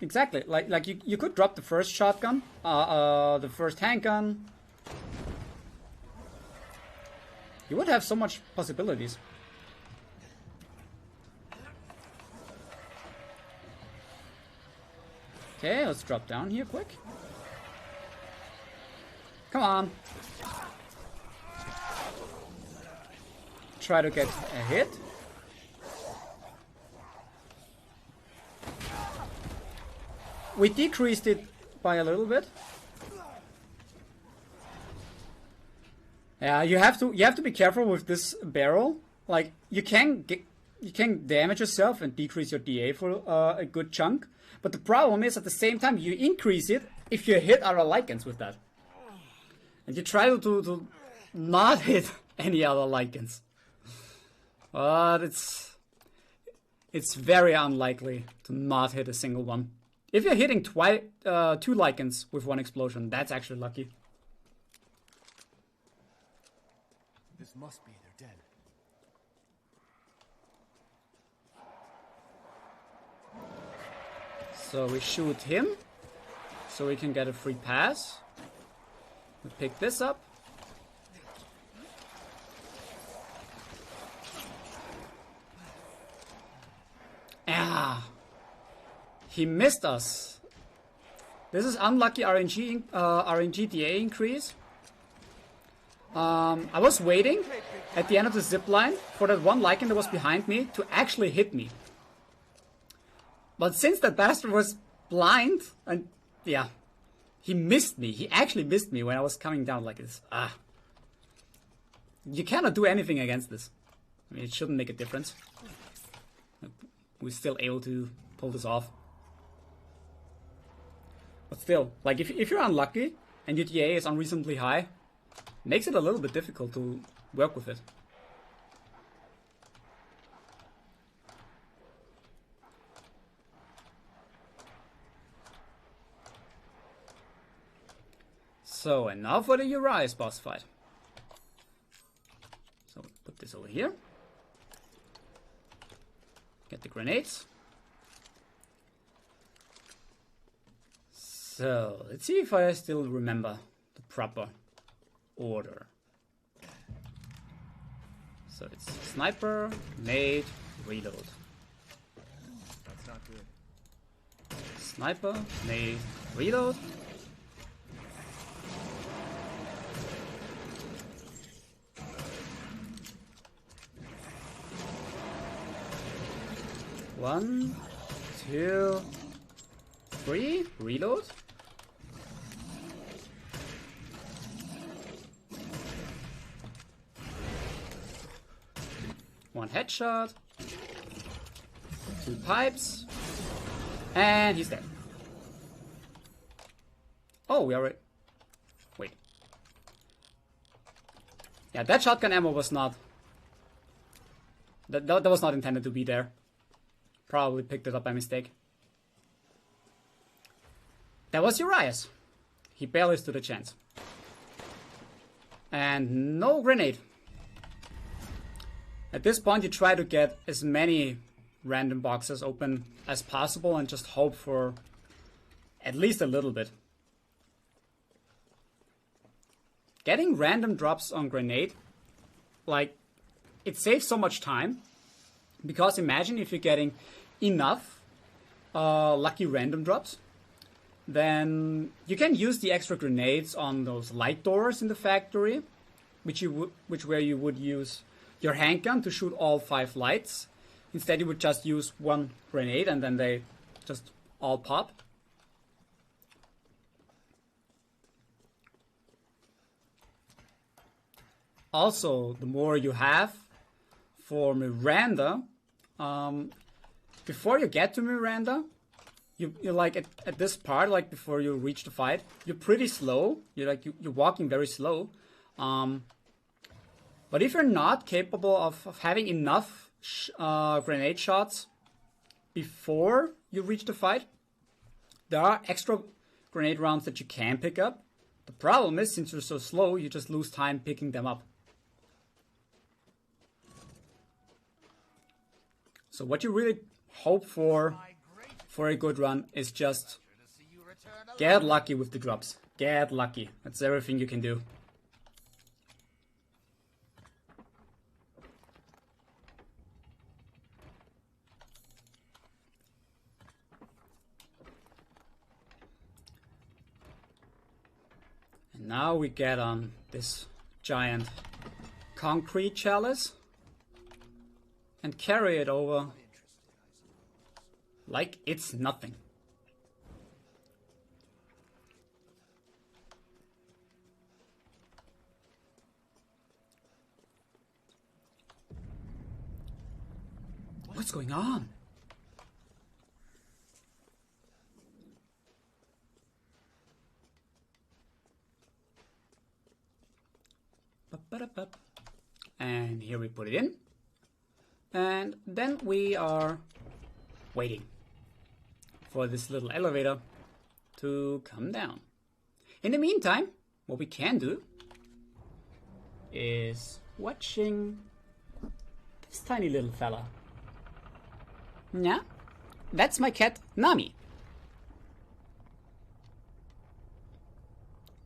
exactly. Like you could drop the first shotgun, the first handgun. You would have so much possibilities. Okay, let's drop down here quick. Come on. Try to get a hit. We decreased it by a little bit. Yeah, you have to be careful with this barrel. Like you can damage yourself and decrease your DA for a good chunk. But the problem is at the same time you increase it if you hit other lichens with that. And you try to not hit any other lichens. But it's very unlikely to not hit a single one. If you're hitting 2 lichens with 1 explosion, that's actually lucky. This must be they're dead. So we shoot him, so we can get a free pass. We pick this up. Ah! He missed us. This is unlucky RNG DA increase. I was waiting at the end of the zip line for that one lichen that was behind me to actually hit me. But since that bastard was blind, and yeah, he missed me. He actually missed me when I was coming down like this. Ah. You cannot do anything against this. I mean, it shouldn't make a difference. We're still able to pull this off. But still, like if you're unlucky and your DA is unreasonably high, it makes it a little bit difficult to work with it. So, and now for the Urias boss fight. So, put this over here. Get the grenades. So, let's see if I still remember the proper order. So it's sniper, grenade, reload. That's not good. Sniper, grenade, reload. One, two, three, reload. One headshot. Two pipes. And he's dead. Oh, we already... Wait. Yeah, that shotgun ammo was not... That was not intended to be there. Probably picked it up by mistake. That was Urias. He barely stood a chance. And no grenade. At this point you try to get as many random boxes open as possible and just hope for at least a little bit. Getting random drops on grenade, like, it saves so much time. Because imagine if you're getting enough lucky random drops, then you can use the extra grenades on those light doors in the factory, where you would use your handgun to shoot all 5 lights. Instead, you would just use one grenade and then they just all pop. Also, the more you have for Miranda, before you get to Miranda, you're like at this part, like before you reach the fight, you're pretty slow. You're walking very slow. But if you're not capable of having enough grenade shots before you reach the fight, there are extra grenade rounds that you can pick up. The problem is, since you're so slow, you just lose time picking them up. So what you really hope for a good run is just get lucky with the drops. Get lucky. That's everything you can do. And now we get on this giant concrete chalice and carry it over like it's nothing. What's going on? And here we put it in. And then we are waiting for this little elevator to come down. In the meantime, what we can do is watching this tiny little fella. Yeah, that's my cat Nami.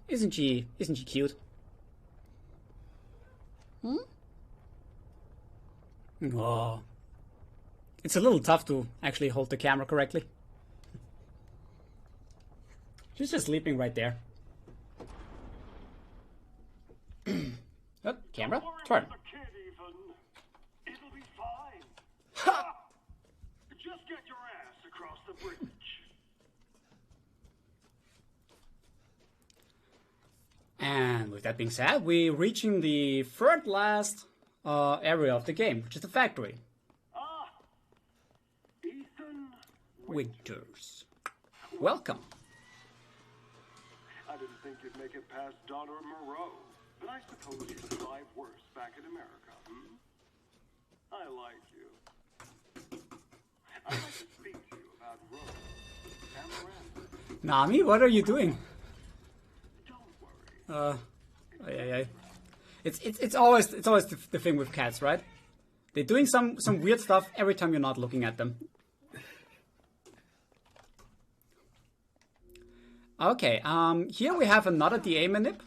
Isn't she cute? Hmm? Oh, it's a little tough to actually hold the camera correctly. She's just sleeping right there. Oh, camera, turn. It'll be fine. Ha! Just get your ass across the bridge. And with that being said, we're reaching the third last area of the game, which is the factory. Ah, Ethan Winters. Welcome. I didn't think you'd make it past Daughter Moreau, but I suppose you survived worse back in America, hmm? I like you. I'd like to speak to you about Rose and Miranda. Nami, what are you doing? Don't worry. It's always the thing with cats, right? They're doing some weird stuff every time you're not looking at them. Okay, here we have another DA manip.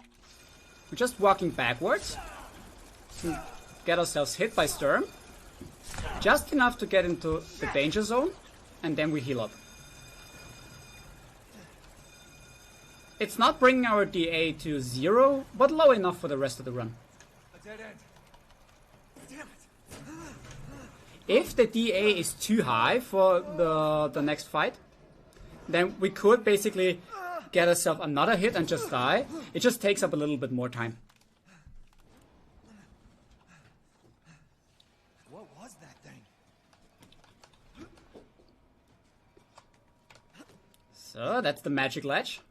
We're just walking backwards. Get ourselves hit by Sturm. Just enough to get into the danger zone. And then we heal up. It's not bringing our DA to 0, but low enough for the rest of the run. A dead end. Damn it. If the DA is too high for the next fight, then we could basically get ourselves another hit and just die. It just takes up a little bit more time. What was that thing? So that's the magic ledge.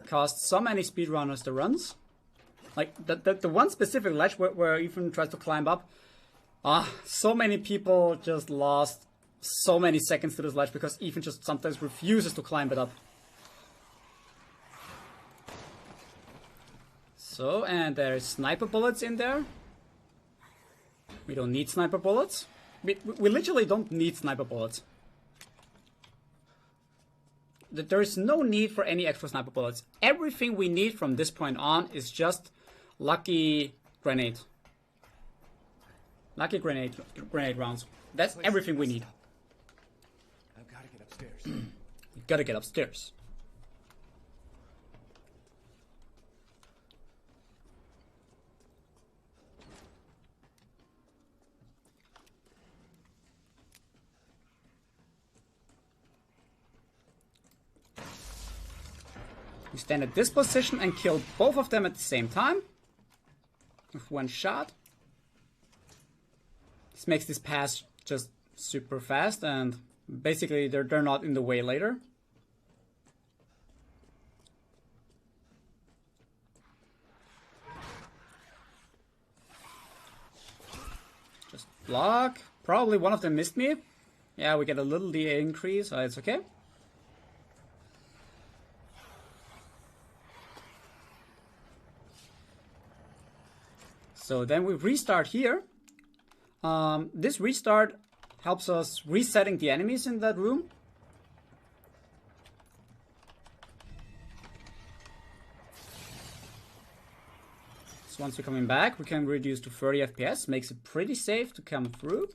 Cost so many speedrunners the runs. Like the one specific ledge where Ethan tries to climb up. So many people just lost so many seconds to this ledge because Ethan just sometimes refuses to climb it up. So, and there's sniper bullets in there. We don't need sniper bullets. We literally don't need sniper bullets. There is no need for any extra sniper bullets. Everything we need from this point on is just lucky grenade. Lucky grenade rounds. That's everything we need. I've got to get upstairs. We gotta get upstairs. We stand at this position and kill both of them at the same time. With one shot. This makes this pass just super fast and basically they're not in the way later. Just block. Probably one of them missed me. Yeah, we get a little DA increase, so it's okay. So then we restart here. This restart helps us resetting the enemies in that room. So once we're coming back, we can reduce to 30 FPS. Makes it pretty safe to come through.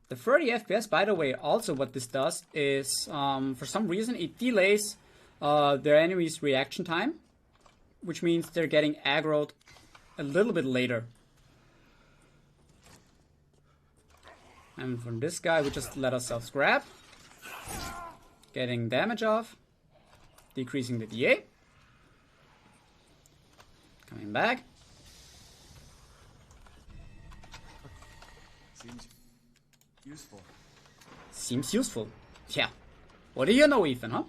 The 30 FPS, by the way, also what this does is, for some reason, it delays their enemy's reaction time, which means they're getting aggroed a little bit later. And from this guy, we just let ourselves grab, getting damage off, decreasing the DA, coming back. Seems useful. Seems useful. Yeah. What do you know, Ethan, huh?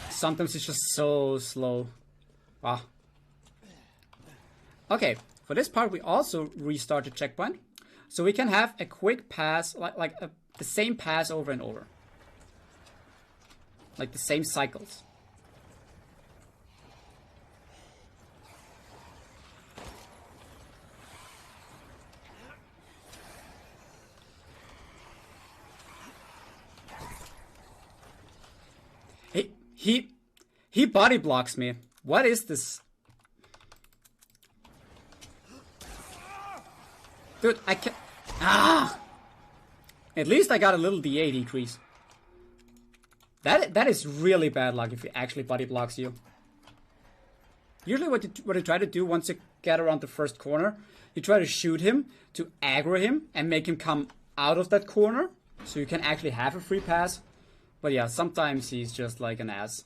Sometimes it's just so slow. Ah. Okay, for this part we also restart the checkpoint. So we can have a quick pass, the same pass over and over. Like the same cycles. He body blocks me. What is this? Dude, I can't. At least I got a little DA decrease. That is really bad luck if he actually body blocks you. Usually what you try to do once you get around the first corner, you try to shoot him to aggro him and make him come out of that corner so you can actually have a free pass. But yeah, sometimes he's just like an ass.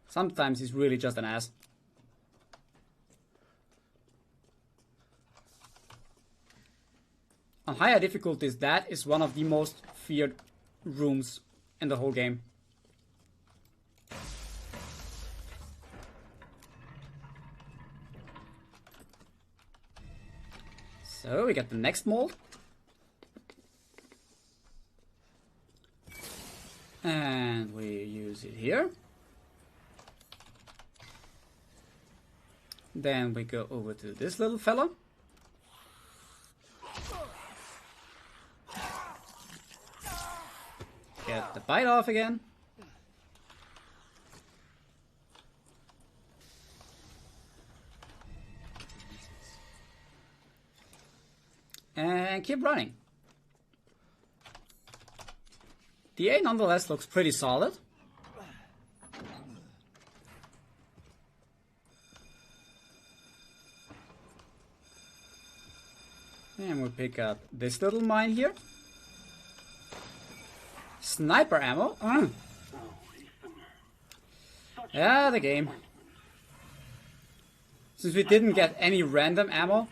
Sometimes he's really just an ass. On higher difficulties, that is one of the most feared rooms in the whole game. So we got the next mold. And we use it here. Then we go over to this little fella. Get the bite off again. And keep running. The A nonetheless looks pretty solid. And we'll pick up this little mine here. Sniper ammo. Yeah, the game. Since we didn't get any random ammo,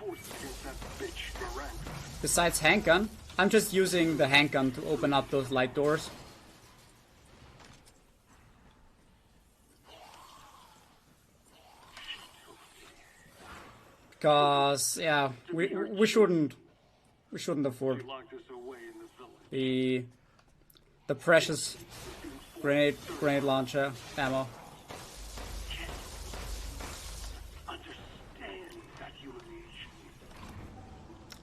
besides handgun, I'm just using the handgun to open up those light doors. Because, yeah, we shouldn't afford the precious grenade launcher ammo.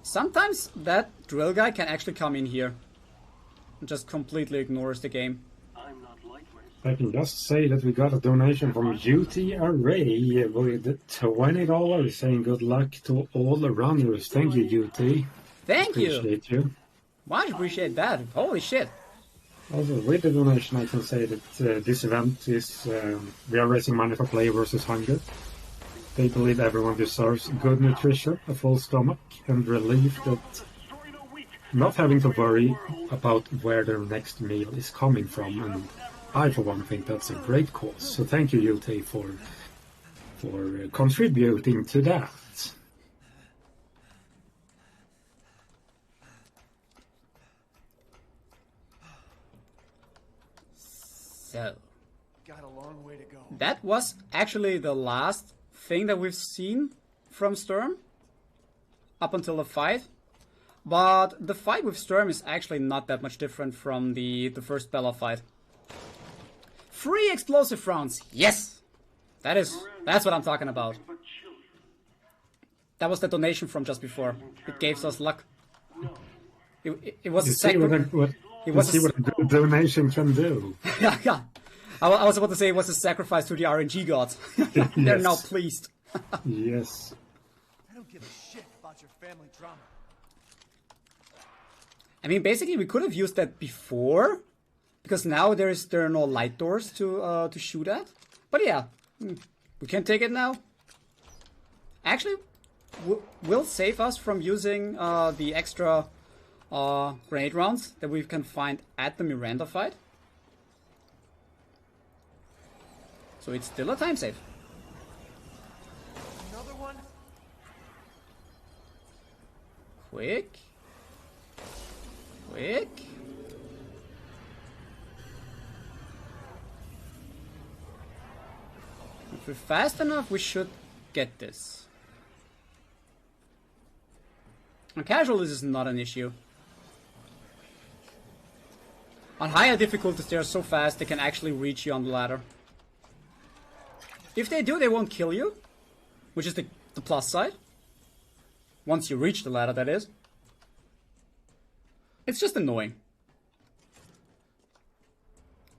Sometimes that drill guy can actually come in here and just completely ignores the game. I can just say that we got a donation from UT Array with $20 saying good luck to all the runners. Thank you, UT. Thank you. Appreciate you. Much appreciate that. Holy shit. Also, with the donation, I can say that this event is, we are raising money for Play versus Hunger. They believe everyone deserves good nutrition, a full stomach, and relief that not having to worry about where their next meal is coming from. And I, for one, think that's a great cause. So thank you, UT, for contributing to that. So, Got a long way to go. that was actually the last thing that we've seen from Sturm up until the fight. But the fight with Sturm is actually not that much different from the first Bella fight. 3 explosive rounds, yes! That's what I'm talking about. That was the donation from just before. It gave us luck. It was You a see what a good donation can do. yeah. I was about to say it was a sacrifice to the RNG gods. They're now pleased. Yes. I don't give a shit about your family drama. I mean, basically, we could have used that before, because now there are no light doors to shoot at. But yeah, we can take it now. Actually, will save us from using the extra grenade rounds that we can find at the Miranda fight. So it's still a time save. Another one? Quick. Quick. If we're fast enough, we should get this. On casual, this is not an issue. On higher difficulties, they are so fast they can actually reach you on the ladder. If they do, they won't kill you, which is the plus side. Once you reach the ladder, that is. It's just annoying.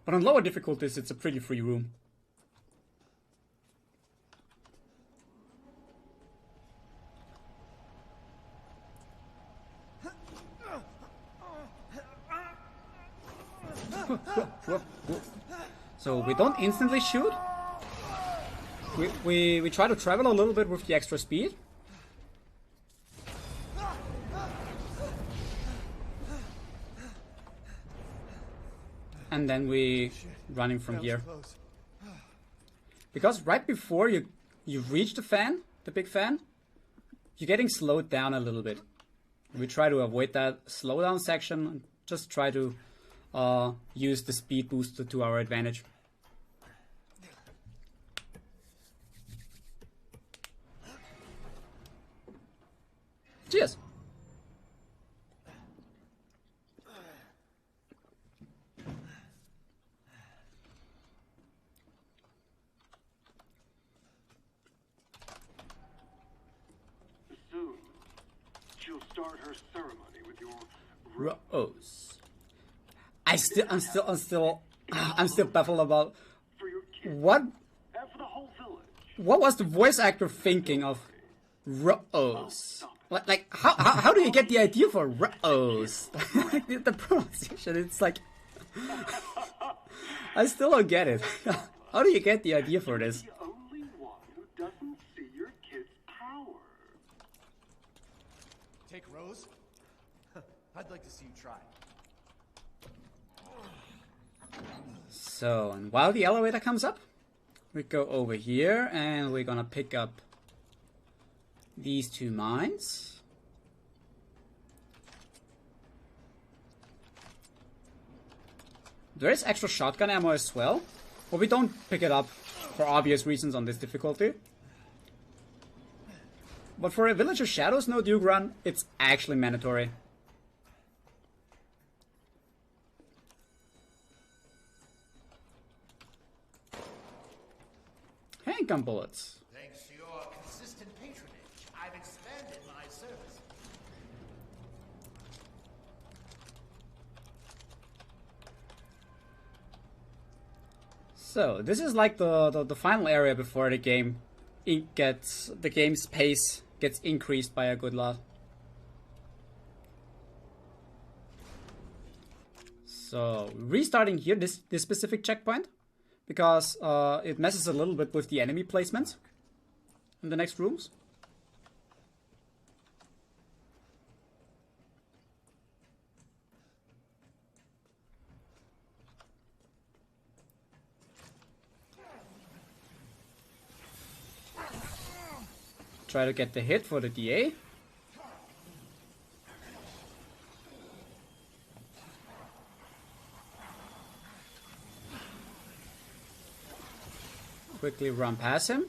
But on lower difficulties, it's a pretty free room. So we don't instantly shoot. We try to travel a little bit with the extra speed. And then we running from here. Because right before you reach the fan, the big fan, you're getting slowed down a little bit. We try to avoid that slowdown section and just try to use the speed booster to our advantage. Cheers! start her ceremony with your Rose. I'm still baffled about for your kids what and for the whole village. was the voice actor thinking of Rose? Like how do you get the idea for Rose? Like the pronunciation, it's like I still don't get it. How do you get the idea for this? The only one who doesn't see your kid's power. Take Rose? I'd like to see you try. So, and while the elevator comes up, we go over here and we're gonna pick up these 2 mines. There is extra shotgun ammo as well, but we don't pick it up for obvious reasons on this difficulty. But for a Village of Shadows no Duke run, it's actually mandatory. Handgun bullets. Thanks to your consistent patronage, I've expanded my service. So this is like the final area before the game's pace gets increased by a good lot. So restarting here, this specific checkpoint, because it messes a little bit with the enemy placement in the next rooms. Try to get the hit for the DA. Quickly run past him.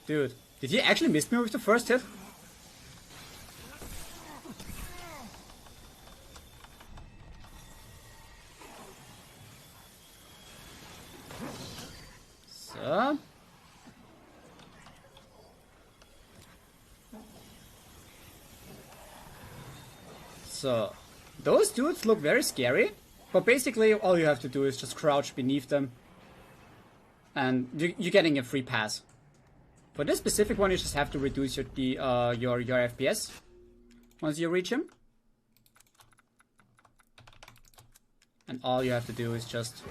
Dude, did he actually miss me with the first hit? So... So, those dudes look very scary, but basically all you have to do is just crouch beneath them, and you're getting a free pass. For this specific one, you just have to reduce your FPS once you reach him, and all you have to do is just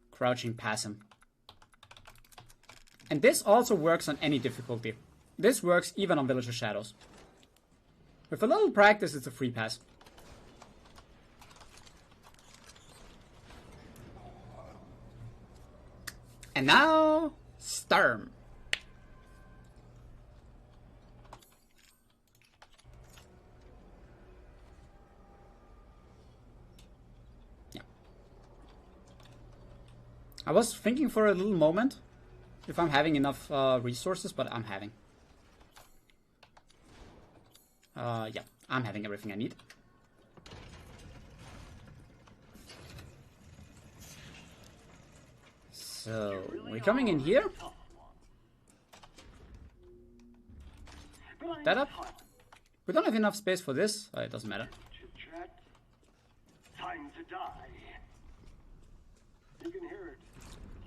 crouching past him. And this also works on any difficulty. This works even on Village of Shadows. With a little practice, it's a free pass. And now, Storm. Yeah. I was thinking for a little moment if I'm having enough resources, but I'm having. Yeah, I'm having everything I need. So, we're coming in here. That up. We don't have enough space for this. It doesn't matter. Time to die. You can hear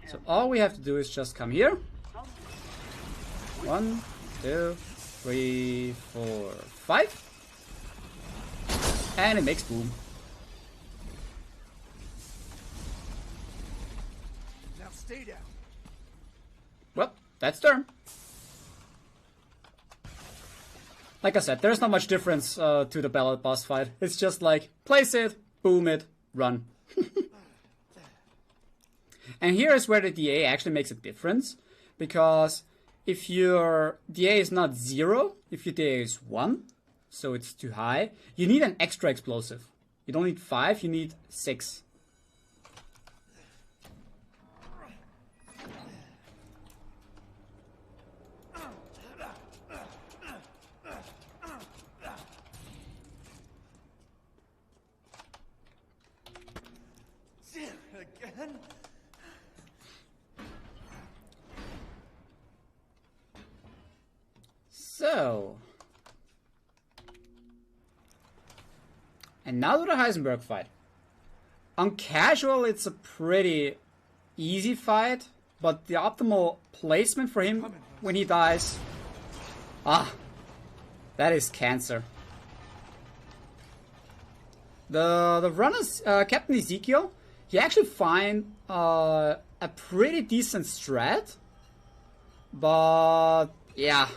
it. So all we have to do is just come here. 1, 2, 3, 4, 5. And it makes boom. Now stay down. Well, that's turn. Like I said, there's not much difference to the ballad boss fight. It's just like, place it, boom it, run. And here is where the DA actually makes a difference. Because if your DA is not 0, if your DA is 1, so it's too high, you need an extra explosive. You don't need 5, you need 6. So. And now to the Heisenberg fight. On casual, it's a pretty easy fight, but the optimal placement for him when he dies, that is cancer. The runners, Captain Ezekiel, he actually find a pretty decent strat, but yeah,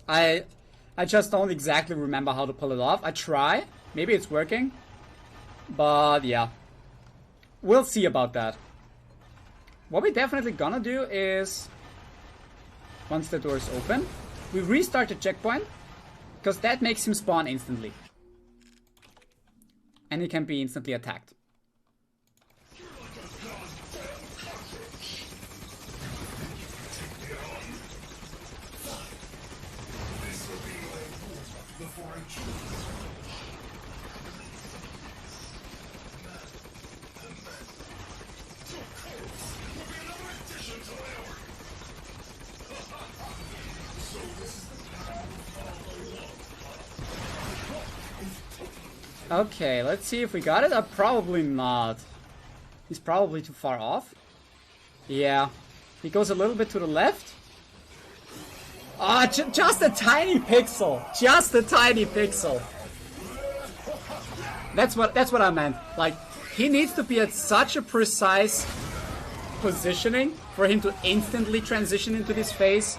I just don't exactly remember how to pull it off. I try, maybe it's working, but yeah, we'll see about that. What we're definitely gonna do is, once the door is open, we restart the checkpoint, because that makes him spawn instantly. And he can be instantly attacked. Okay, let's see if we got it. Probably not. He's probably too far off. Yeah. He goes a little bit to the left. Ah, just a tiny pixel. Just a tiny pixel. That's what I meant. Like, he needs to be at such a precise positioning for him to instantly transition into this phase.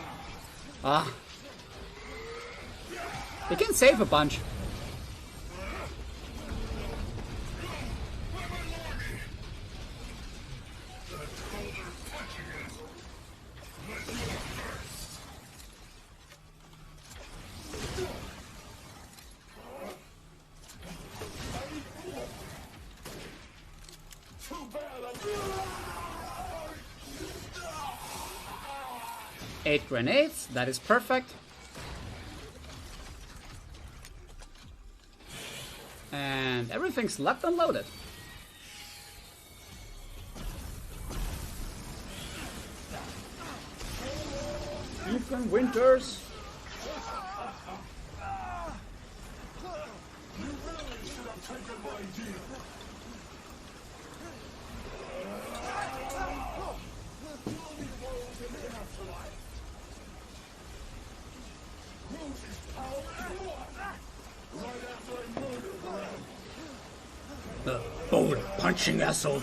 He can save a bunch. Eight grenades, that is perfect. And everything's locked and loaded. Ethan Winters. The bold punching asshole.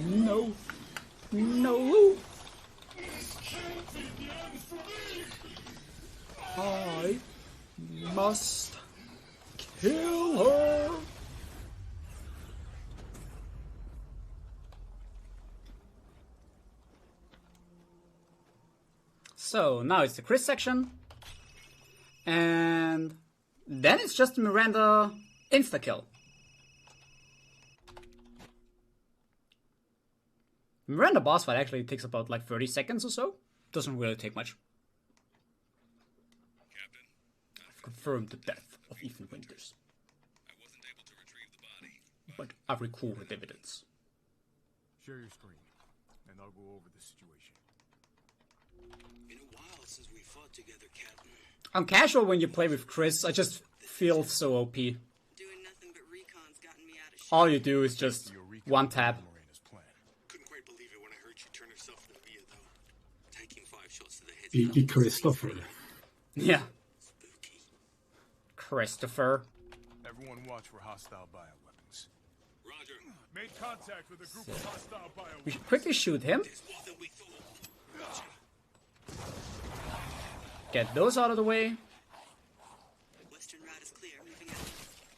No. No. I must kill her. So now it's the Chris section. And then it's just Miranda insta-kill. Miranda boss fight actually takes about like 30 seconds or so. Doesn't really take much. Captain, I've confirmed the death of Ethan Winters. I wasn't able to retrieve the body. But I've recorded evidence. Share your screen, and I'll go over the situation. Been a while since we fought together, Captain. On casual, when you play with Chris, I just feel so OP. Doing nothing but recon's gotten me out of shit. All you do is just one tap. Couldn't quite believe it when I heard she turned herself in the Via, though. Taking 5 shots to the head. Beaky Christopher. Yeah. Spooky. Christopher. Everyone watch for hostile bioweapons. Roger. Made contact with a group of hostile We bioweapons. should quickly shoot him. There's more than we thought. Get those out of the way. Western route is clear. Moving out.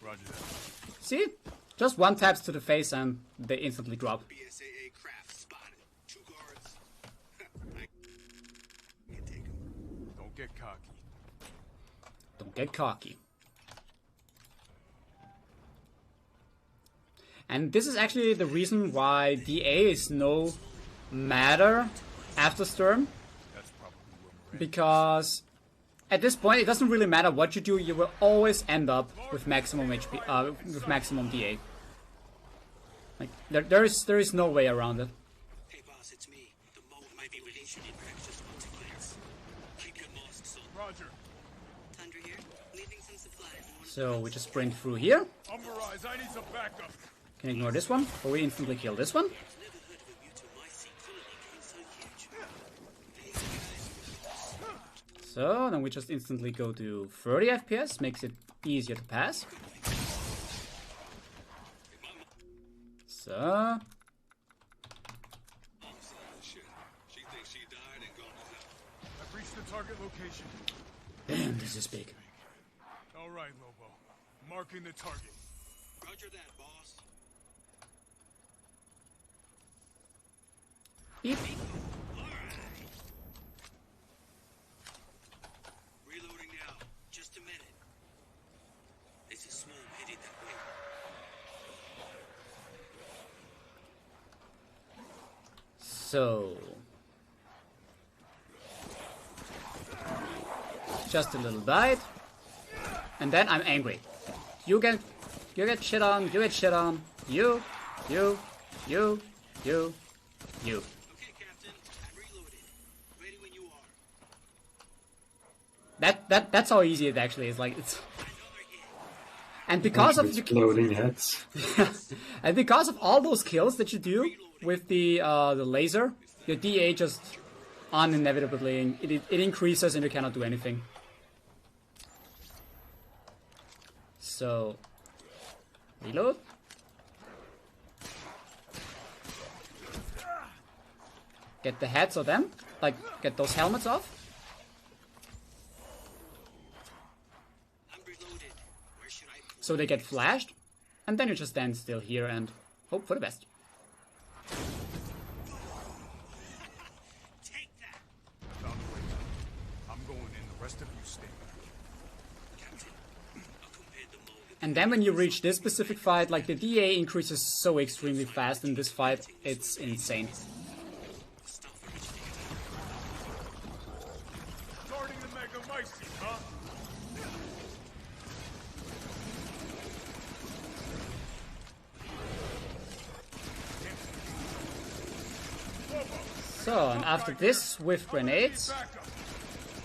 Roger that. See? Just one taps to the face and they instantly drop. BSAA craft spotted. 2 guards. I can take 'em. Don't get cocky. Don't get cocky. And this is actually the reason why DA is no matter after Storm. That's probably where Miranda. Because at this point, it doesn't really matter what you do, you will always end up with maximum HP, with maximum DA. Like there is no way around it. Hey, boss, it's me. The mole. So we just sprint through here. Umberise, I need some backup. Can ignore this one, but we instantly kill this one. So then we just instantly go to 30 FPS, makes it easier to pass. So She thinks she died and gone to hell. I've reached the target location. damn, this is big. All right, Lobo. Marking the target. Roger that, boss. Beep. Reloading now. Just a minute. It's a small headed that way. So just a little bite, and then I'm angry. You get shit on. You get shit on. You. Okay, Captain. I'm reloaded. Ready when you are. That's how easy it actually is. Like it's, and because of Exploding heads. and because of all those kills that you do with the laser, your DA just inevitably it increases and you cannot do anything. So reload. Get the heads of them, like get those helmets off. I'm reloaded. Where should I So they get flashed, and then you just stand still here and hope for the best. take that? Found a way. I'm going in. The rest of you stay back. Captain, I'll compare the mold. And then when you reach this specific fight, like the DA increases so extremely fast in this fight, it's insane. Stuff originated. Guarding the Megamycete, huh? So, and after this, with grenades,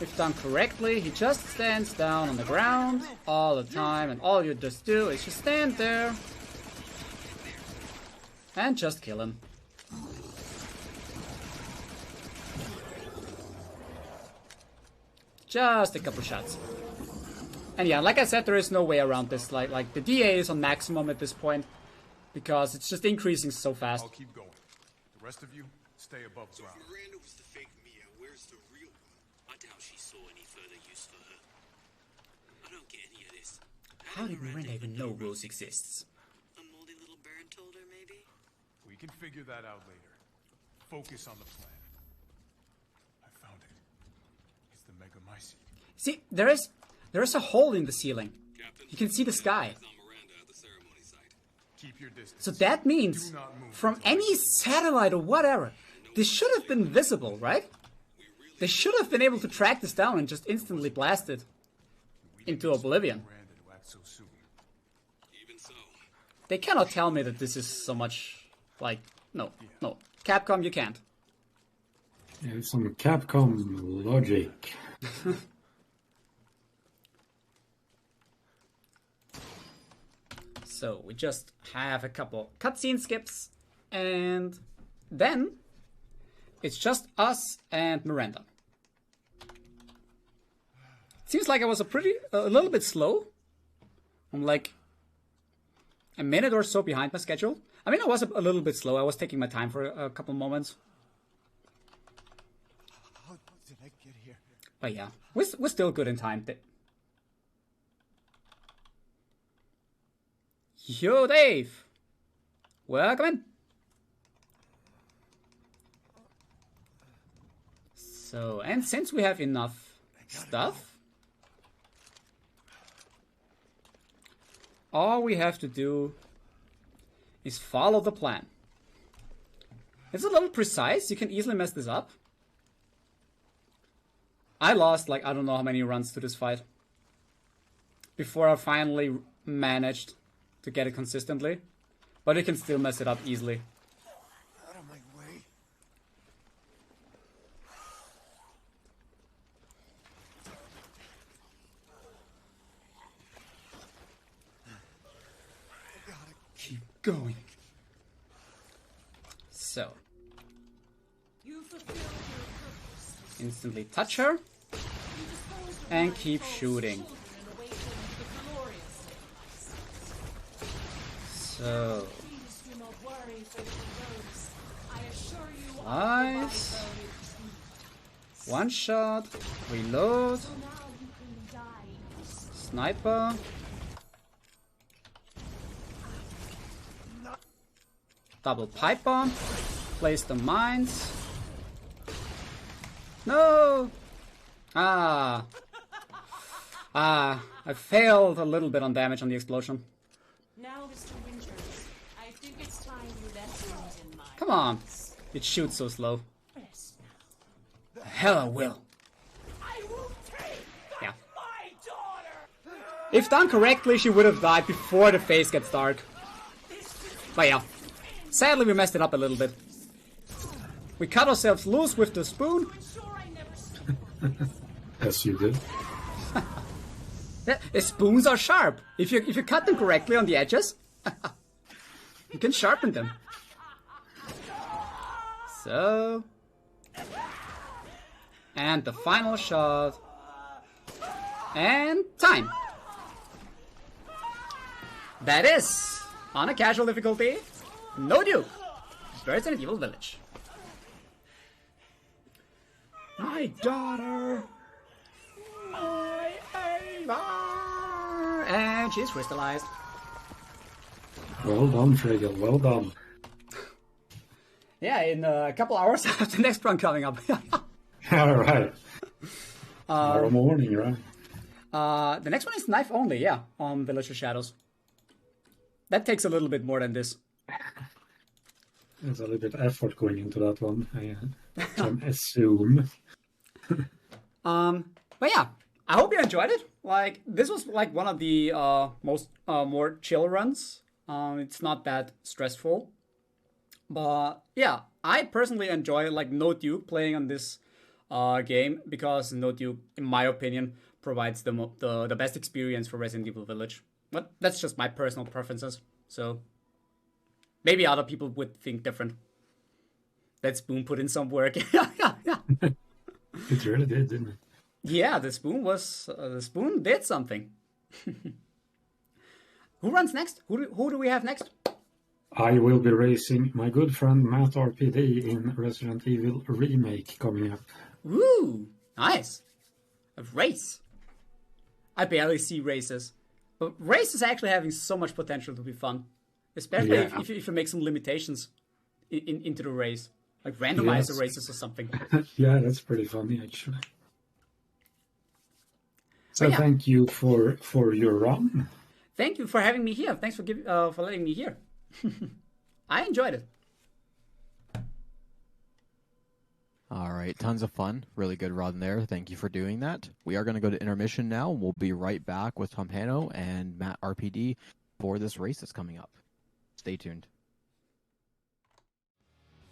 if done correctly, he just stands down on the ground all the time, and all you just do is just stand there and just kill him. Just a couple shots. And yeah, like I said, there is no way around this. Like the DA is on maximum at this point because it's just increasing so fast. I'll keep going. The rest of you, stay above So ground. if Miranda was the fake Mia, where's the real one? I doubt she saw any further use for her. I don't get any of this. How did Miranda even know Rose exists? A moldy little bird told her, maybe? We can figure that out later. Focus on the plan. I found it. It's the Megamycete. See, there is a hole in the ceiling. Captain, You can see the sky. it's not Miranda at the ceremony site. Keep your distance. So that means Do not move from until I any satellite or whatever, this should have been visible, right? They should have been able to track this down and just instantly blast it into oblivion. Miranda to act so soon. Even so, They cannot tell me that this is so much like no. Capcom, you can't. Yeah, some Capcom logic. So we just have a couple cutscene skips, and then it's just us and Miranda. Seems like I was a little bit slow. I'm like a minute or so behind my schedule. I mean, I was a little bit slow. I was taking my time for a couple moments. How did I get here? But yeah, we're still good in time. Yo, Dave! Welcome in! So, and since we have enough stuff, all we have to do is follow the plan. It's a little precise, you can easily mess this up. I lost like I don't know how many runs to this fight before I finally managed to get it consistently, but you can still mess it up easily. Out of my way. keep going. So. Instantly touch her. And keep shooting. So. Nice. One shot. Reload. Sniper. Double pipe bomb. Place the mines. No! I failed a little bit on damage on the explosion. Now, Mr. Winters, I think it's time you left things in mind. Come on. It shoots so slow. The hell I will. I will take Yeah. my daughter. If done correctly, she would have died before the face gets dark. But yeah. Sadly, we messed it up a little bit. We cut ourselves loose with the spoon. Yes, you did. Yeah, the spoons are sharp. If you cut them correctly on the edges, you can sharpen them. So, and the final shot, and time. That is on a casual difficulty. No dupe. Resident Evil Village. My daughter. My Ava. And she's crystallized. Well done, Freggel. Well done. Yeah, in a couple hours I have the next run coming up. All right. Tomorrow morning, right? The next one is knife only, yeah, on Village of Shadows. That takes a little bit more than this. There's a little bit of effort going into that one, I can assume. But yeah, I hope you enjoyed it. Like, this was like one of the more chill runs. It's not that stressful. But yeah, I personally enjoy like No Duke playing on this game because No Duke, in my opinion, provides the best experience for Resident Evil Village. But that's just my personal preferences. So maybe other people would think different. That spoon put in some work. It really did, didn't it? Yeah, the spoon did something. Who runs next? Who do we have next? I will be racing my good friend Matt RPD in Resident Evil Remake coming up. Woo! Nice. A race. I barely see races. But race is actually having so much potential to be fun. Especially if you make some limitations into the race. Like randomizer races or something. Yeah, that's pretty funny actually. So thank you for your run. Thank you for having me here. Thanks for letting me here. I enjoyed it. All right, tons of fun. Really good run there. Thank you for doing that. We are going to go to intermission now. We'll be right back with Tom Hano and Matt RPD for this race that's coming up. Stay tuned.